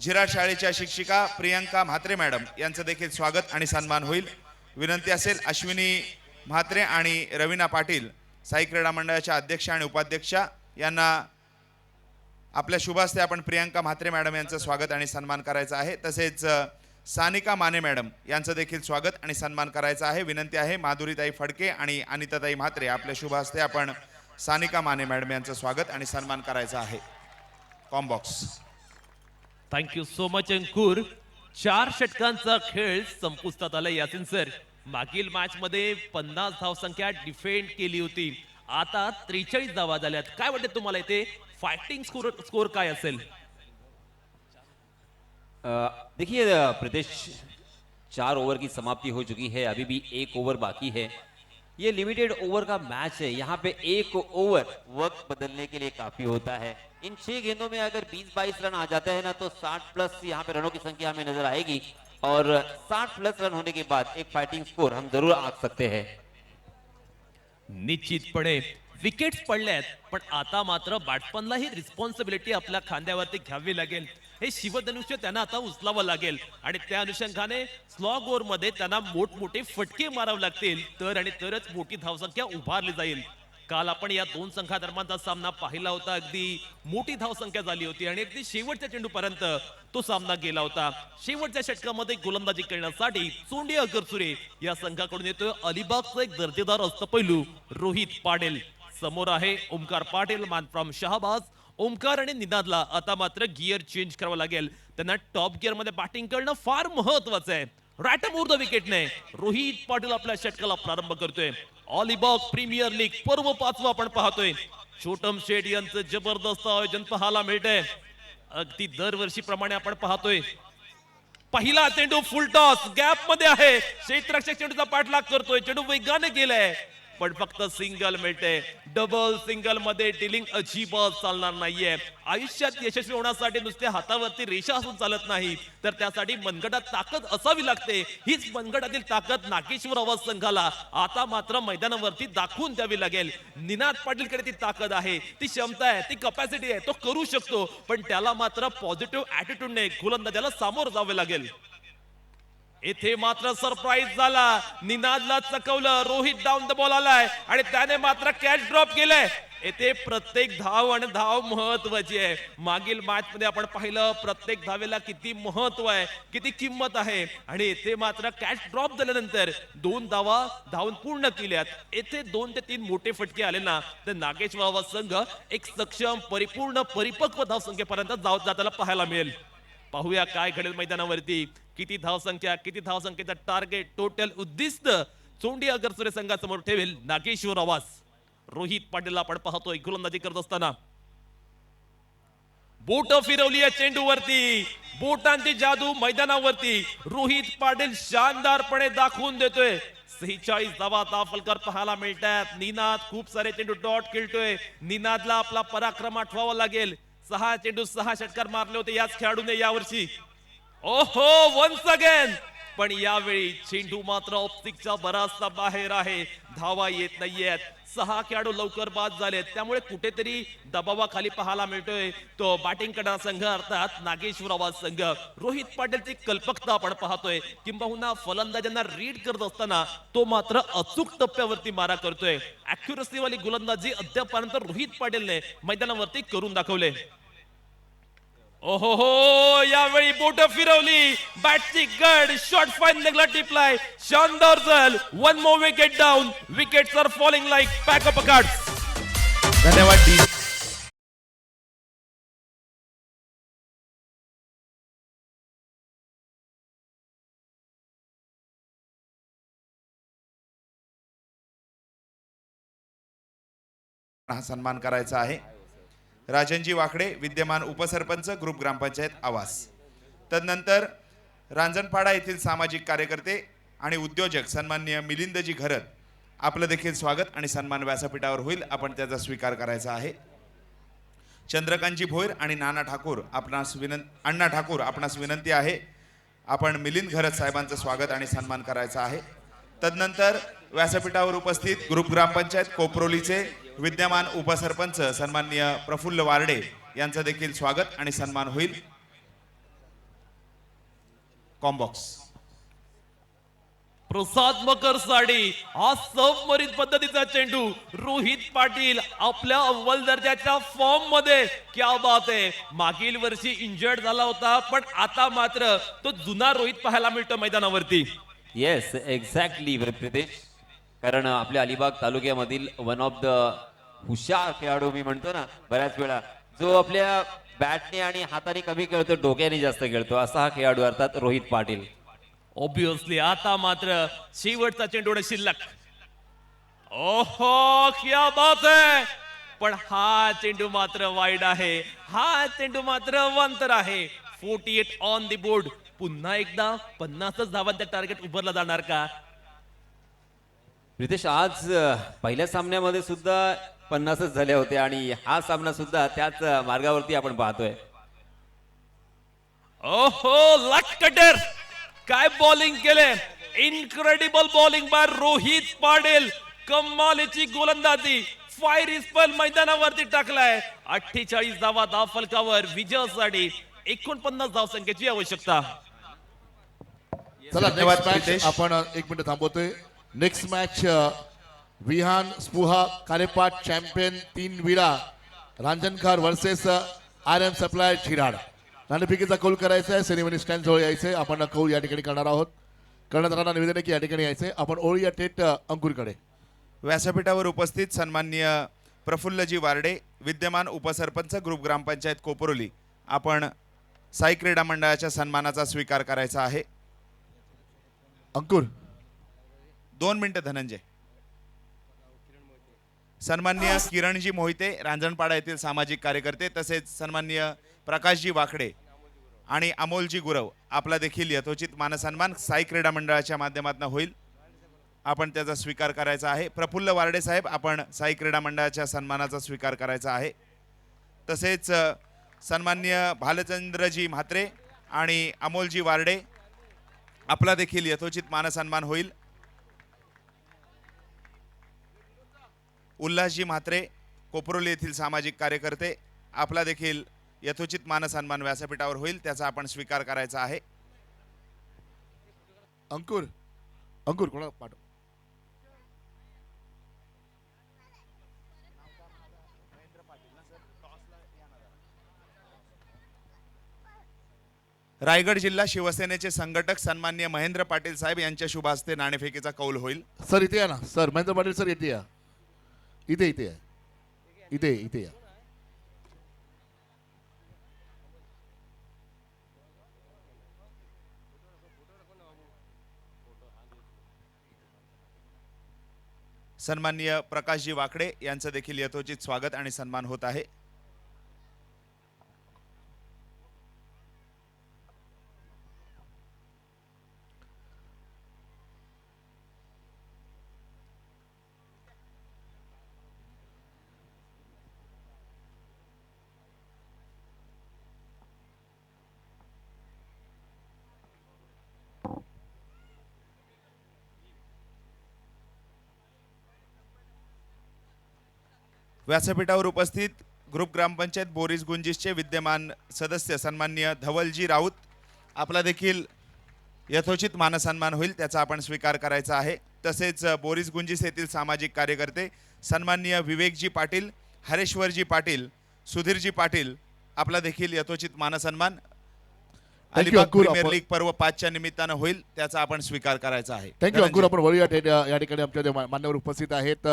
झिराड शाळेच्या शिक्षिका प्रियंका म्हात्रे मॅडम यांचं देखील स्वागत आणि सन्मान होईल. विनंती असेल अश्विनी म्हात्रे आणि रवीना पाटील साई क्रीडा मंडळाच्या अध्यक्ष आणि उपाध्यक्षा यांना आपल्या शुभ हस्ते आपण प्रियंका म्हात्रे मॅडम यांचं स्वागत आणि सन्मान करायचा आहे. तसेच सानिका माने मॅडम यांचं देखील स्वागत आणि सन्मान करायचा आहे. विनंती आहे माधुरीताई फडके आणि अनिताताई म्हात्रे आपल्या शुभ हस्ते आपण सानिका माने मॅडम यांचं स्वागत आणि सन्मान करायचा आहे. कॉम्बॉक्स. थँक्यू सो मच अंकुर. 4 षटकांचा खेळ संपुष्टात आला. यासिन सर मागील मॅच मध्ये 50 धावसंख्या डिफेंड केली होती, आता 43 धावा झाल्यात. काय वाटते तुम्हाला इथे फायटिंग स्कोर काय असेल? देखिए प्रदेश 4 ओवर की समाप्ति हो चुकी है, अभी भी 1 ओवर बाकी है. ये लिमिटेड ओवर का मैच है, यहाँ पे 1 ओवर वक्त बदलने के लिए काफी होता है. इन 6 गेंदों में अगर 20-22 रन आ जाते हैं ना तो 60 प्लस यहाँ पे रनों की संख्या हमें नजर आएगी और 60 प्लस रन होने के बाद एक फाइटिंग स्कोर हम जरूर आंक सकते हैं. निश्चितपणे विकेट्स पडल्यात पण आता मात्र बॅट्समनला ही रिस्पॉन्सिबिलिटी आपल्या खांद्यावरती घ्यावी लागेल. हे शिवधनुष्य त्यांना आता उचलावं लागेल आणि त्या अनुषंगाने स्लॉग ओव्हर मध्ये त्यांना मोठमोठे फटके मारावे लागतील तरच मोठी धावसंख्या उभारली जाईल. काल आपण या 2 संघादरम्यानचा सामना पाहिला होता. अगदी मोठी धावसंख्या झाली होती आणि अगदी शेवटच्या चेंडूपर्यंत तो सामना गेला होता. शेवटच्या षटकामध्ये गोलंदाजी करण्यासाठी चोंडी अगरसुरे या संघाकडून येतोय अलिबागचा एक दर्जेदार अष्टपैलू रोहित पाटील. समोर आहे ओमकार पाटील मॅन फ्रॉम शहाबाज. ओमकार आणि निनादला आता मात्र गिअर चेंज करावं लागेल. त्यांना टॉप गिअर मध्ये बॅटिंग करणं फार महत्वाचं आहे. रॅटम उर द विकेटने रोहित पाटील आपल्या षटकाला प्रारंभ करतोय. अलिबाग प्रीमियर लीग पर्व 5 आपण पाहतोय. छोटम शेड यांचं जबरदस्त आयोजन पाहायला मिळतंय. अगदी दरवर्षीप्रमाणे आपण पाहतोय. पहिला चेंडू फुल टॉस गॅप मध्ये आहे. क्षेत्ररक्षक चेंडूचा पाठलाग करतोय. चेंडू वेगाने गेलाय पण फक्त सिंगल मिळते. डबल सिंगल मध्ये डिलिंग अजिबात चालणार नाहीये. आयुष्यात यशस्वी होण्यासाठी नुसते हातावरती रेषा असून चालत नाही तर त्यासाठी मनगटात ताकद असावी लागते. हीच मनगटातील ताकद नागेश्वर आवाज संघाला आता मात्र मैदानावरती दाखवून द्यावी लागेल. निनाद पाटीलकडे ती ताकद आहे, ती क्षमता आहे, ती कपॅसिटी आहे, तो करू शकतो पण त्याला मात्र पॉझिटिव्ह ऍटिट्यूडने गोलंदाजाला सामोरं जावे लागेल. येथे मात्र सरप्राईज झाला. निनादला चकवलं. रोहित डाऊन द बॉल आलाय आणि त्याने मात्र कॅच ड्रॉप केलंय. येथे प्रत्येक धाव आणि धाव महत्वाची आहे. मागील मॅच मध्ये आपण पाहिलं प्रत्येक धावेला किती महत्व आहे, किती किंमत आहे आणि येथे मात्र कॅच ड्रॉप झाल्यानंतर 2 धावा धावून पूर्ण केल्यात. येथे 2 ते 3 मोठे फटके आले ना तर नागेश्वर आवाज संघ एक सक्षम परिपूर्ण परिपक्व धावसंख्येपर्यंत जाताना पाहायला मिळेल. पाहूया काय घडेल मैदानावरती. किती धावसंख्या, किती धावसंख्येचं टार्गेट, टोटल उद्दिष्ट चोंडी अगरसुरे संघासमोर ठेवेल नागेश्वर आवाज. रोहित पाटील आपण पाहतोय गोलंदाजी करत असताना बोट फिरवली या चेंडूवरती, बोटांची जादू मैदानावरती रोहित पाटील शानदारपणे दाखवून देतोय. 46 धावा दाफलकर पाहायला मिळतात. निनाद खूप सारे चेंडू डॉट खेळतोय. निनादला आपला पराक्रम आठवावा लागेल. 6 चेंडू 6 षटकार मारले होते याच खेळाडूने यावर्षी. ओहो वन्स अगेन, पण यावेळी चेंडू मात्र ऑप्टिकच्या बराचसा बाहेर आहे. धावा येत नाहीयेत. 6 खेळाडू लवकर बाद झालेत, त्यामुळे कुठेतरी दबावाखाली पाहायला मिळतोय तो बॅटिंग करणारा संघ अर्थात नागेश्वराबाद संघ. रोहित पाटीलची कल्पकता आपण पाहतोय, किंबहुना फलंदाजांना रीड करत असताना तो मात्र अचूक टप्प्यावरती मारा करतोय. अॅक्युरसी वाली गोलंदाजी अद्यापर्यंत रोहित पाटीलने मैदानावरती करून दाखवले. ओहो यावेळी बोट फिरवली, बॅटची गड, शॉट फाईन लेगला टिपलाय. शानदार झल. 1 more wicket down. Wickets are falling like pack of cards. धन्यवाद डी. हा सन्मान करायचा आहे. राजनजी वाकडे विद्यमान उपसरपंच ग्रुप ग्रामपंचायत आवास. तदनंतर रांजणपाडा येथील सामाजिक कार्यकर्ते आणि उद्योजक सन्माननीय मिलिंदजी घरत आपलं देखील स्वागत आणि सन्मान व्यासपीठावर होईल. आपण त्याचा स्वीकार करायचा आहे. चंद्रकांतजी भोईर आणि अण्णा ठाकूर आपणास विनंती आहे, आपण मिलिंद घरत साहेबांचं स्वागत आणि सन्मान करायचा आहे. तदनंतर व्यासपीठावर उपस्थित ग्रुप ग्रामपंचायत कोपरोलीचे विद्यमान उपसरपंच सन्माननीय प्रफुल्ल वारडे यांचं देखील स्वागत आणि सन्मान होईल. कॉम्बॉक्स प्रसाद मकर साडी हा सबमरीत पद्धतीचा चेंडू. रोहित पाटील आपल्या अव्वल दर्जाच्या फॉर्म मध्ये, क्या बात आहे. मागील वर्षी इंजर्ड झाला होता, पण आता मात्र तो जुना रोहित पाहायला मिळतो मैदानावरती. येस एक्झॅक्टली प्रितेश, कारण आपल्या अलिबाग तालुक्यामधील वन ऑफ द हुशार खेळाडू मी म्हणतो ना बऱ्याच वेळा, जो आपल्या बॅटने आणि हाताने कमी खेळतो, डोक्याने जास्त खेळतो, असा हा खेळाडू अर्थात रोहित पाटील. ऑब्विसली आता मात्र शेवटचा चेंडू शिल्लक. ओहो क्या बात आहे. पण हा चेंडू मात्र वाईड आहे. हा चेंडू मात्र वंतर आहे. 48 ऑन द बोर्ड. पुन्हा एकदा 50च धावांचा टार्गेट उभारला जाणार का? प्रितेश, आज पहिल्या सामन्यामध्ये सुद्धा 50च झाले होते आणि हा सामना सुद्धा त्याच मार्गावरती आपण पाहतोय. ओहो लक कटर, काय बॉलिंग केले. Incredible bowling bye Rohit Patil. कमालीची गोलंदाजी. फायर इस्पल मैदानावरती टाकलाय. 48 धावा धाव फलकावर विजयासाठी 49 धाव संख्येची आवश्यकता. चला धन्यवाद नेक्स्ट मॅच प्रितेश. आपण 1 मिनिट थांबवतोय. Next match Vihan Spruha Kalepat champion 3 Vira Ranjankar versus RM supply शिराड. नाणेफेकीचा कौल करायचा आहे. सेरेमनी स्टँड जवळ यायचंय. आपण कौल या ठिकाणी करणार आहोत. करण्यात येणारा निवेदन आहे की या ठिकाणी यायचंय. आपण ओळूया थेट अंकुरकडे. व्यासपीठावर उपस्थित सन्माननीय प्रफुल्लजी वारडे विद्यमान उपसरपंच ग्रुप ग्रामपंचायत कोपरोली, आपण साई क्रीडा मंडळाच्या सन्मानाचा स्वीकार करायचा आहे. अंकुर 2 मिनिटं धनंजय. सन्माननीय किरणजी मोहिते रांजणपाडा येथील सामाजिक कार्यकर्ते, तसेच सन्माननीय प्रकाशजी वाकडे आणि अमोलजी गुरव आपला देखील यथोचित मानसन्मान साई क्रीडा मंडळाच्या माध्यमातून होईल. आपण त्याचा स्वीकार करायचा आहे. प्रफुल्ल वारडे साहेब, आपण साई क्रीडा मंडळाच्या सन्मानाचा स्वीकार करायचा आहे. तसेच सन्माननीय भालचंद्रजी म्हात्रे आणि अमोलजी वारडे आपला देखील यथोचित मानसन्मान होईल. उल्हासजी म्हात्रे कोपरोली येथील सामाजिक कार्यकर्ते, आपला देखील यथोचित मानसन्मान व्यासपीठावर होईल, त्याचा आपण स्वीकार करायचा आहे. अंकुर अंकुर कोणा पाठव. रायगड जिल्हा शिवसेनेचे संघटक सन्माननीय महेंद्र पाटील साहेब यांच्या शुभ हस्ते नाणेफेकीचा कौल होईल. सर इथे या ना. सर महेंद्र पाटील सर इथे या. इथे इथे या. इथे इथे या. सन्माननीय प्रकाशजी वाकडे यांचं देखील यथोचित स्वागत आणि सन्मान होत आहे. व्यासपीठावर उपस्थित ग्रुप ग्रामपंचायत बोरीस गुंजिसचे विद्यमान सदस्य सन्माननीय धवलजी राऊत, आपला देखील यथोचित मानसन्मान होईल त्याचा आपण स्वीकार करायचा आहे. तसेच बोरीस गुंजिस येथील सामाजिक कार्यकर्ते सन्माननीय विवेकजी पाटील, हरेश्वरजी पाटील, सुधीरजी पाटील, आपला देखील यथोचित मानसन्मान अलिबाग अंकुर. प्रीमियर लीग पर्व 5च्या निमित्तानं होईल त्याचा आपण स्वीकार करायचा आहे. थँक्यू अंकुर. आपण वळूया या ठिकाणी आमच्या मान्यवर उपस्थित आहेत.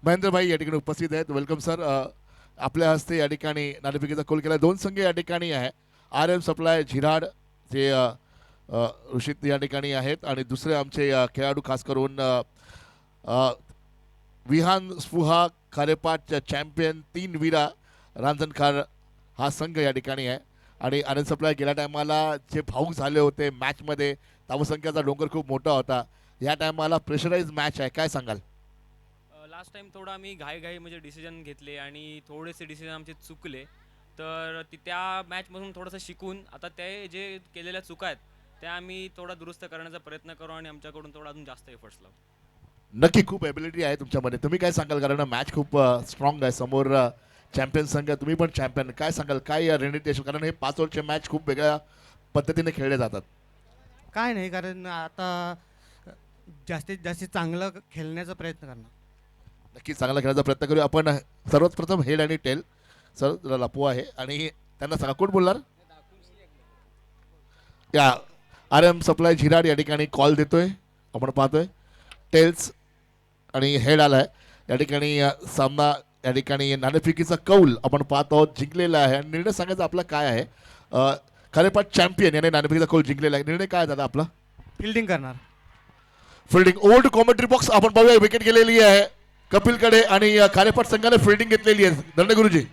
महेंद्रभाई या ठिकाणी उपस्थित आहेत. Welcome sir. आपल्या हस्ते या ठिकाणी नाणेफेकीचा कौल केला. 2 संघ या ठिकाणी आहे. RM सप्लाय झिराड जे ऋषित या ठिकाणी आहेत आणि दुसरे आमचे खेळाडू खास करून विहान स्पुहा खारेपाट चॅम्पियन 3 वीरा रांजणकार हा संघ या ठिकाणी आहे. आणि आनंद सप्लाय गेल्या टायमाला जे भाऊक झाले होते मॅचमध्ये, धावसंख्येचा डोंगर खूप मोठा होता. या टायमाला प्रेशराईज मॅच आहे, काय सांगाल? लास्ट टाइम थोडा आम्ही घाई म्हणजे डिसिजन घेतले आणि थोडेसे डिसिजन आमचे चुकले. तर त्या मॅचमधून थोडंसं शिकून आता ते जे केलेल्या चुका आहेत त्या आम्ही थोडा दुरुस्त करण्याचा प्रयत्न करू आणि आमच्याकडून थोडा अजून जास्त एफर्ट्स लावू. नक्की खूप एबिलिटी आहे तुमच्यामध्ये. तुम्ही काय सांगाल? कारण मॅच खूप स्ट्रॉंग आहे. समोर चॅम्पियन संघ, तुम्ही पण चॅम्पियन. काय सांगाल, काय रणनीती? कारण हे 5 ओव्हरचे मॅच खूप वेगळ्या पद्धतीने खेळले जातात. काय नाही, कारण आता जास्तीत जास्त चांगलं खेळण्याचा प्रयत्न करणार. नक्की चांगला खेळायचा प्रयत्न करूया आपण. सर्वात प्रथम हेड आणि टेल सर लपू आहे आणि त्यांना सांगा कोण बोलणार. या RM सप्लाय झिराड या ठिकाणी कॉल देतोय, आपण पाहतोय. टेल्स आणि हेड आलाय या ठिकाणी. सामना या ठिकाणी नाणेफेकीचा कौल आपण पाहत आहोत, जिंकलेला आहे. आणि निर्णय सांगायचा आपला काय आहे? खारेपाट चॅम्पियन याने नाणेफेकीचा कौल जिंकलेला आहे. निर्णय काय दादा आपला? फिल्डिंग करणार. फिल्डिंग. ओल्ड कॉमेंट्री बॉक्स आपण पाहूया. विकेट गेलेली आहे कपिलकडे आणि खारेपाट संघाने फिल्डिंग घेतलेली आहे. दंड गुरुजी.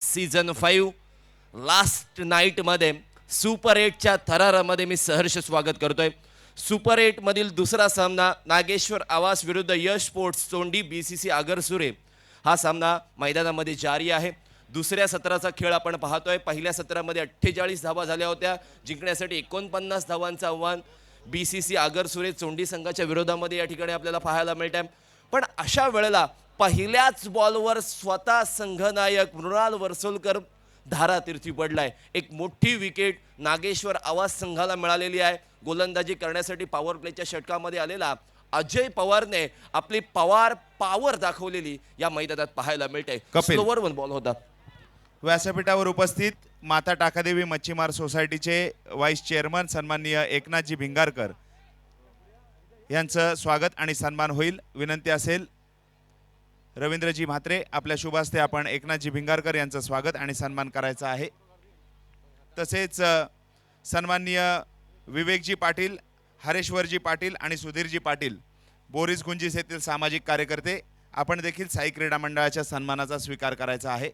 सीझन 5 लास्ट नाईटमध्ये सुपर 8च्या थरारामध्ये मी सहर्ष स्वागत करतोय. सुपर 8 मधील दुसरा सामना नागेश्वर आवास विरुद्ध यश स्पोर्ट्स चोंडी BCC आगरसुरे हा सामना मैदानामध्ये जारी आहे. दुसऱ्या सत्राचा खेळ आपण पाहतोय. पहिल्या सत्रामध्ये 48 धावा झाल्या होत्या. जिंकण्यासाठी 49 धावांचं आव्हान BCC आगरसुरे चोंडी संघाच्या विरोधामध्ये या ठिकाणी आपल्याला पाहायला मिळत आहे. पण अशा वेळेला पहिल्याच बॉलवर स्वतः संघनायक मृणाल वर्सोलकर धारातीर्थी पडलाय. एक मोठी विकेट नागेश्वर आवास संघाला मिळालेली आहे. गोलंदाजी करण्यासाठी पॉवर प्लेच्या षटकामध्ये आलेला अजय पवारने आपली पॉवर दाखवलेली या मैदानात पाहायला मिळते. स्लोवर वन बॉल होता. व्यासपीठावर उपस्थित माता टाकादेवी मच्छीमार सोसायटीचे व्हाईस चेअरमन सन्माननीय एकनाथजी भिंगारकर यांचं स्वागत आणि सन्मान होईल. विनंती असेल रवींद्रजी म्हात्रे, आपल्या शुभ हस्ते आपण एकनाथजी भिंगारकर यांचं स्वागत आणि सन्मान करायचा आहे. तसेच सन्माननीय विवेकजी पाटील, हरेश्वरजी पाटील आणि सुधीरजी पाटील बोरीस गुंजिस येथील सामाजिक कार्यकर्ते, आपण देखील साई क्रीडा मंडळाच्या सन्मानाचा स्वीकार करायचा आहे.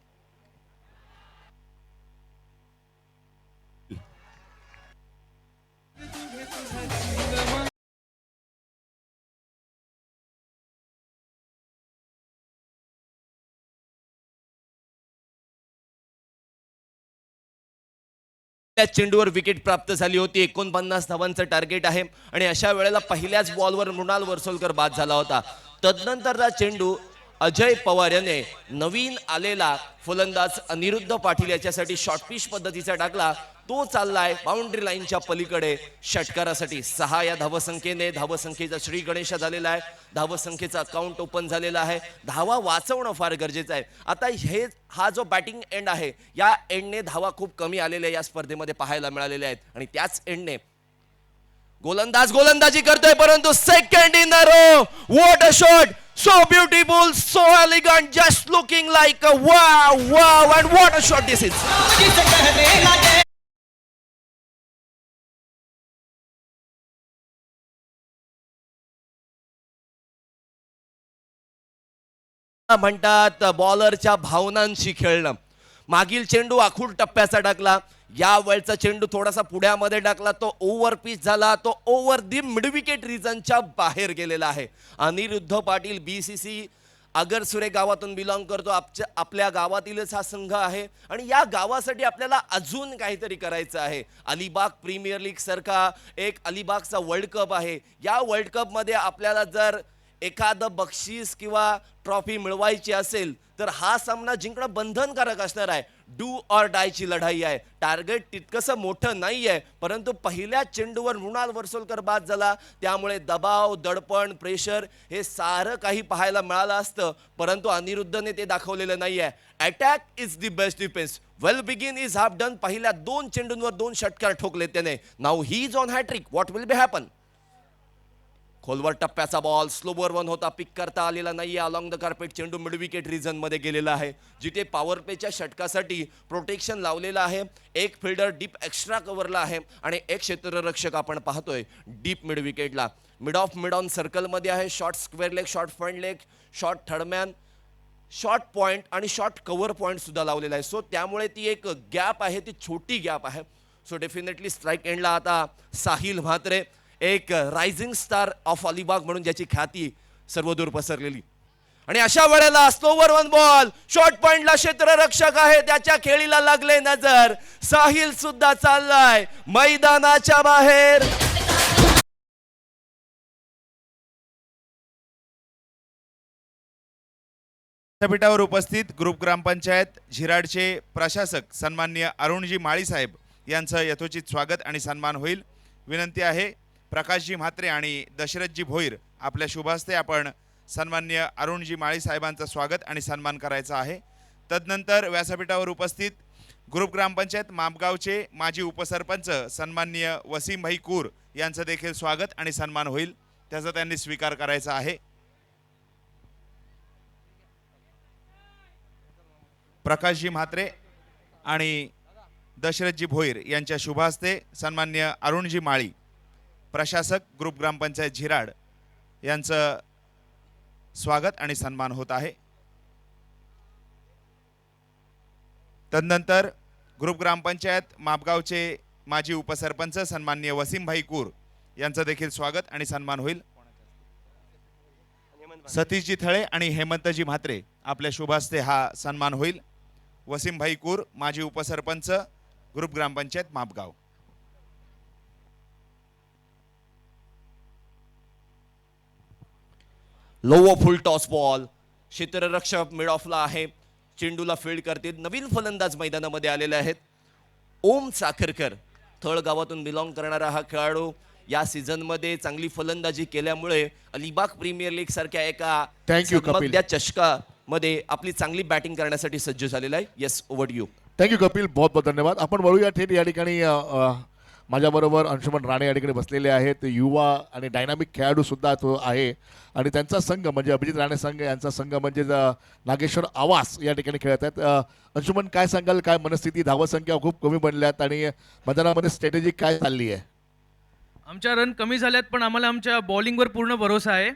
त्या चेंडूवर विकेट प्राप्त झाली होती. 49 धावांचं टार्गेट आहे आणि अशा वेळेला पहिल्याच बॉलवर मृणाल वर्सोलकर बाद झाला होता. तदनंतरचा चेंडू अजय पवार याने नवीन आलेला फलंदाज अनिरुद्ध पाटील याच्यासाठी शॉर्ट पिच पद्धतीचा टाकला. तो चाललाय बाउंड्री लाईनच्या पलीकडे षटकारासाठी. 6 या धावसंख्येने धावसंख्येचा श्री गणेश झालेला आहे. धावसंख्येचा अकाउंट ओपन झालेला आहे. धावा वाचवणं फार गरजेचं आहे. आता हा जो बॅटिंग एंड आहे या एंडने धावा खूप कमी आलेल्या या स्पर्धेमध्ये पाहायला मिळालेल्या आहेत आणि त्याच एंडने गोलंदाज गोलंदाजी करतोय परंतु second in a row. What a shot, so beautiful, so elegant, just looking like a wow wow and what a shot this is. म्हणतात बॉलरच्या भावनांशी खेळणं. मागील चेंडू आखूड टप्प्याचा टाकला, या वेळचा चेंडू थोडासा पुढ्यामध्ये टाकला, तो ओव्हर पिच झाला, तो ओव्हर दी मिड विकेट रिजनच्या बाहेर गेलेला आहे. अनिरुद्ध पाटील BCC आगरसुरे गावातून बिलॉंग करतो. आपल्या गावातीलच हा संघ आहे आणि या गावासाठी आपल्याला अजून काहीतरी करायचं आहे. अलिबाग प्रीमियर लीग सारखा एक अलिबागचा वर्ल्ड कप आहे. या वर्ल्ड कप मध्ये आपल्याला जर एखादं बक्षीस किंवा ट्रॉफी मिळवायची असेल तर हा सामना जिंकणं बंधनकारक असणार आहे. डू ऑर डायची लढाई आहे. टार्गेट तितकंसं मोठं नाही आहे परंतु पहिल्या चेंडूवर मृणाल वर्सोलकर बाद झाला, त्यामुळे दबाव, दडपण, प्रेशर हे सारं काही पाहायला मिळालं असतं परंतु अनिरुद्धने ते दाखवलेलं नाही आहे. Attack is the best defence. Well begin is half done. पहिल्या 2 चेंडूंवर 2 षटकार ठोकले त्याने. Now he is on hattrick. What will be happen. खोलवर टप्प्याचा बॉल स्लोवर 1 होता, पिक करता आलेला नाहीये. अलॉंग द कार्पेट चेंडू मिड विकेट रिजन मध्ये गेलेला आहे, जिथे पॉवर प्लेच्या षटकासाठी प्रोटेक्शन लावलेलं आहे. एक फिल्डर डीप एक्स्ट्रा कव्हरला आहे आणि एक क्षेत्ररक्षक आपण पाहतोय डीप मिड विकेटला. Mid off mid on circle मध्ये आहे. Short square leg, short front leg, short third man, short point आणि शॉर्ट कव्हर पॉइंट सुद्धा लावलेला आहे. सो त्यामुळे ती एक गॅप आहे, ती छोटी गॅप आहे. सो डेफिनेटली स्ट्राईक एंडला आता साहिल म्हात्रे, एक रायझिंग स्टार ऑफ अलिबाग म्हणून ज्याची ख्याती सर्वदूर पसरलेली. आणि अशा वेळेला स्लोवर 1 बॉल, शॉर्ट पॉइंटला क्षेत्ररक्षक आहे, त्याच्या खेळीला लागले नजर. साहिल सुद्धा चाललाय मैदानाच्या बाहेर. विद्यापीठावर उपस्थित ग्रुप ग्रामपंचायत झिराडचे प्रशासक सन्माननीय अरुणजी माळी साहेब यांचं यथोचित स्वागत आणि सन्मान होईल. विनंती आहे प्रकाशजी म्हात्रे आणि दशरथजी भोईर आपल्या शुभहस्ते आपण सन्माननीय अरुणजी माळी साहेबांचं स्वागत आणि सन्मान करायचा आहे. तदनंतर व्यासपीठावर उपस्थित ग्रुप ग्रामपंचायत मापगावचे माजी उपसरपंच सन्माननीय वसीमभाई कूर यांचं देखील स्वागत आणि सन्मान होईल, त्याचा त्यांनी स्वीकार करायचा आहे. प्रकाशजी म्हात्रे आणि दशरथजी भोईर यांच्या शुभहस्ते सन्माननीय अरुणजी माळी प्रशासक ग्रुप ग्रामपंचायत झिराड यांचं स्वागत आणि सन्मान होत आहे. तदनंतर ग्रुप ग्रामपंचायत मापगावचे माजी उपसरपंच सन्माननीय वसीमभाई कूर यांचं देखील स्वागत आणि सन्मान होईल. सतीशजी थळे आणि हेमंतजी म्हात्रे आपल्या शुभहस्ते हा सन्मान होईल. वसीमभाई कूर माजी उपसरपंच group gram panchayat Mapgaon. Lower full toss ball, क्षेत्ररक्षक मिड ऑफला आहे, चेंडूला फील्ड करतील. नवीन फलंदाज मैदानामध्ये आलेले आहेत. ओम चाकरकर, थळ गावातून बिलॉंग करणारा हा खेळाडू या सीझन मध्ये चांगली फलंदाजी केल्यामुळे अलिबाग प्रीमियर लीग सारख्या एका कपिल. चषका मध्ये आपली चांगली बॅटिंग करण्यासाठी सज्ज झालेला आहे. Yes, over to you. Thank you Kapil, बहुत बहुत धन्यवाद. आपण वळूया थेट या ठिकाणी माझ्याबरोबर अंशुमन राणे या ठिकाणी बसलेले आहेत. युवा आणि डायनामिक खेळाडू सुद्धा तो आहे आणि त्यांचा संघ म्हणजे अभिजित राणे संघ यांचा संघ म्हणजे नागेश्वर आवास या ठिकाणी खेळत आहेत. अंशुमन, काय सांगाल, काय मनस्थिती? धावसंख्या खूप कमी बनल्यात आणि मैदानामध्ये स्ट्रॅटेजी काय चालली आहे? आमच्या रन कमी झाल्यात पण आम्हाला आमच्या बॉलिंगवर पूर्ण भरोसा आहे.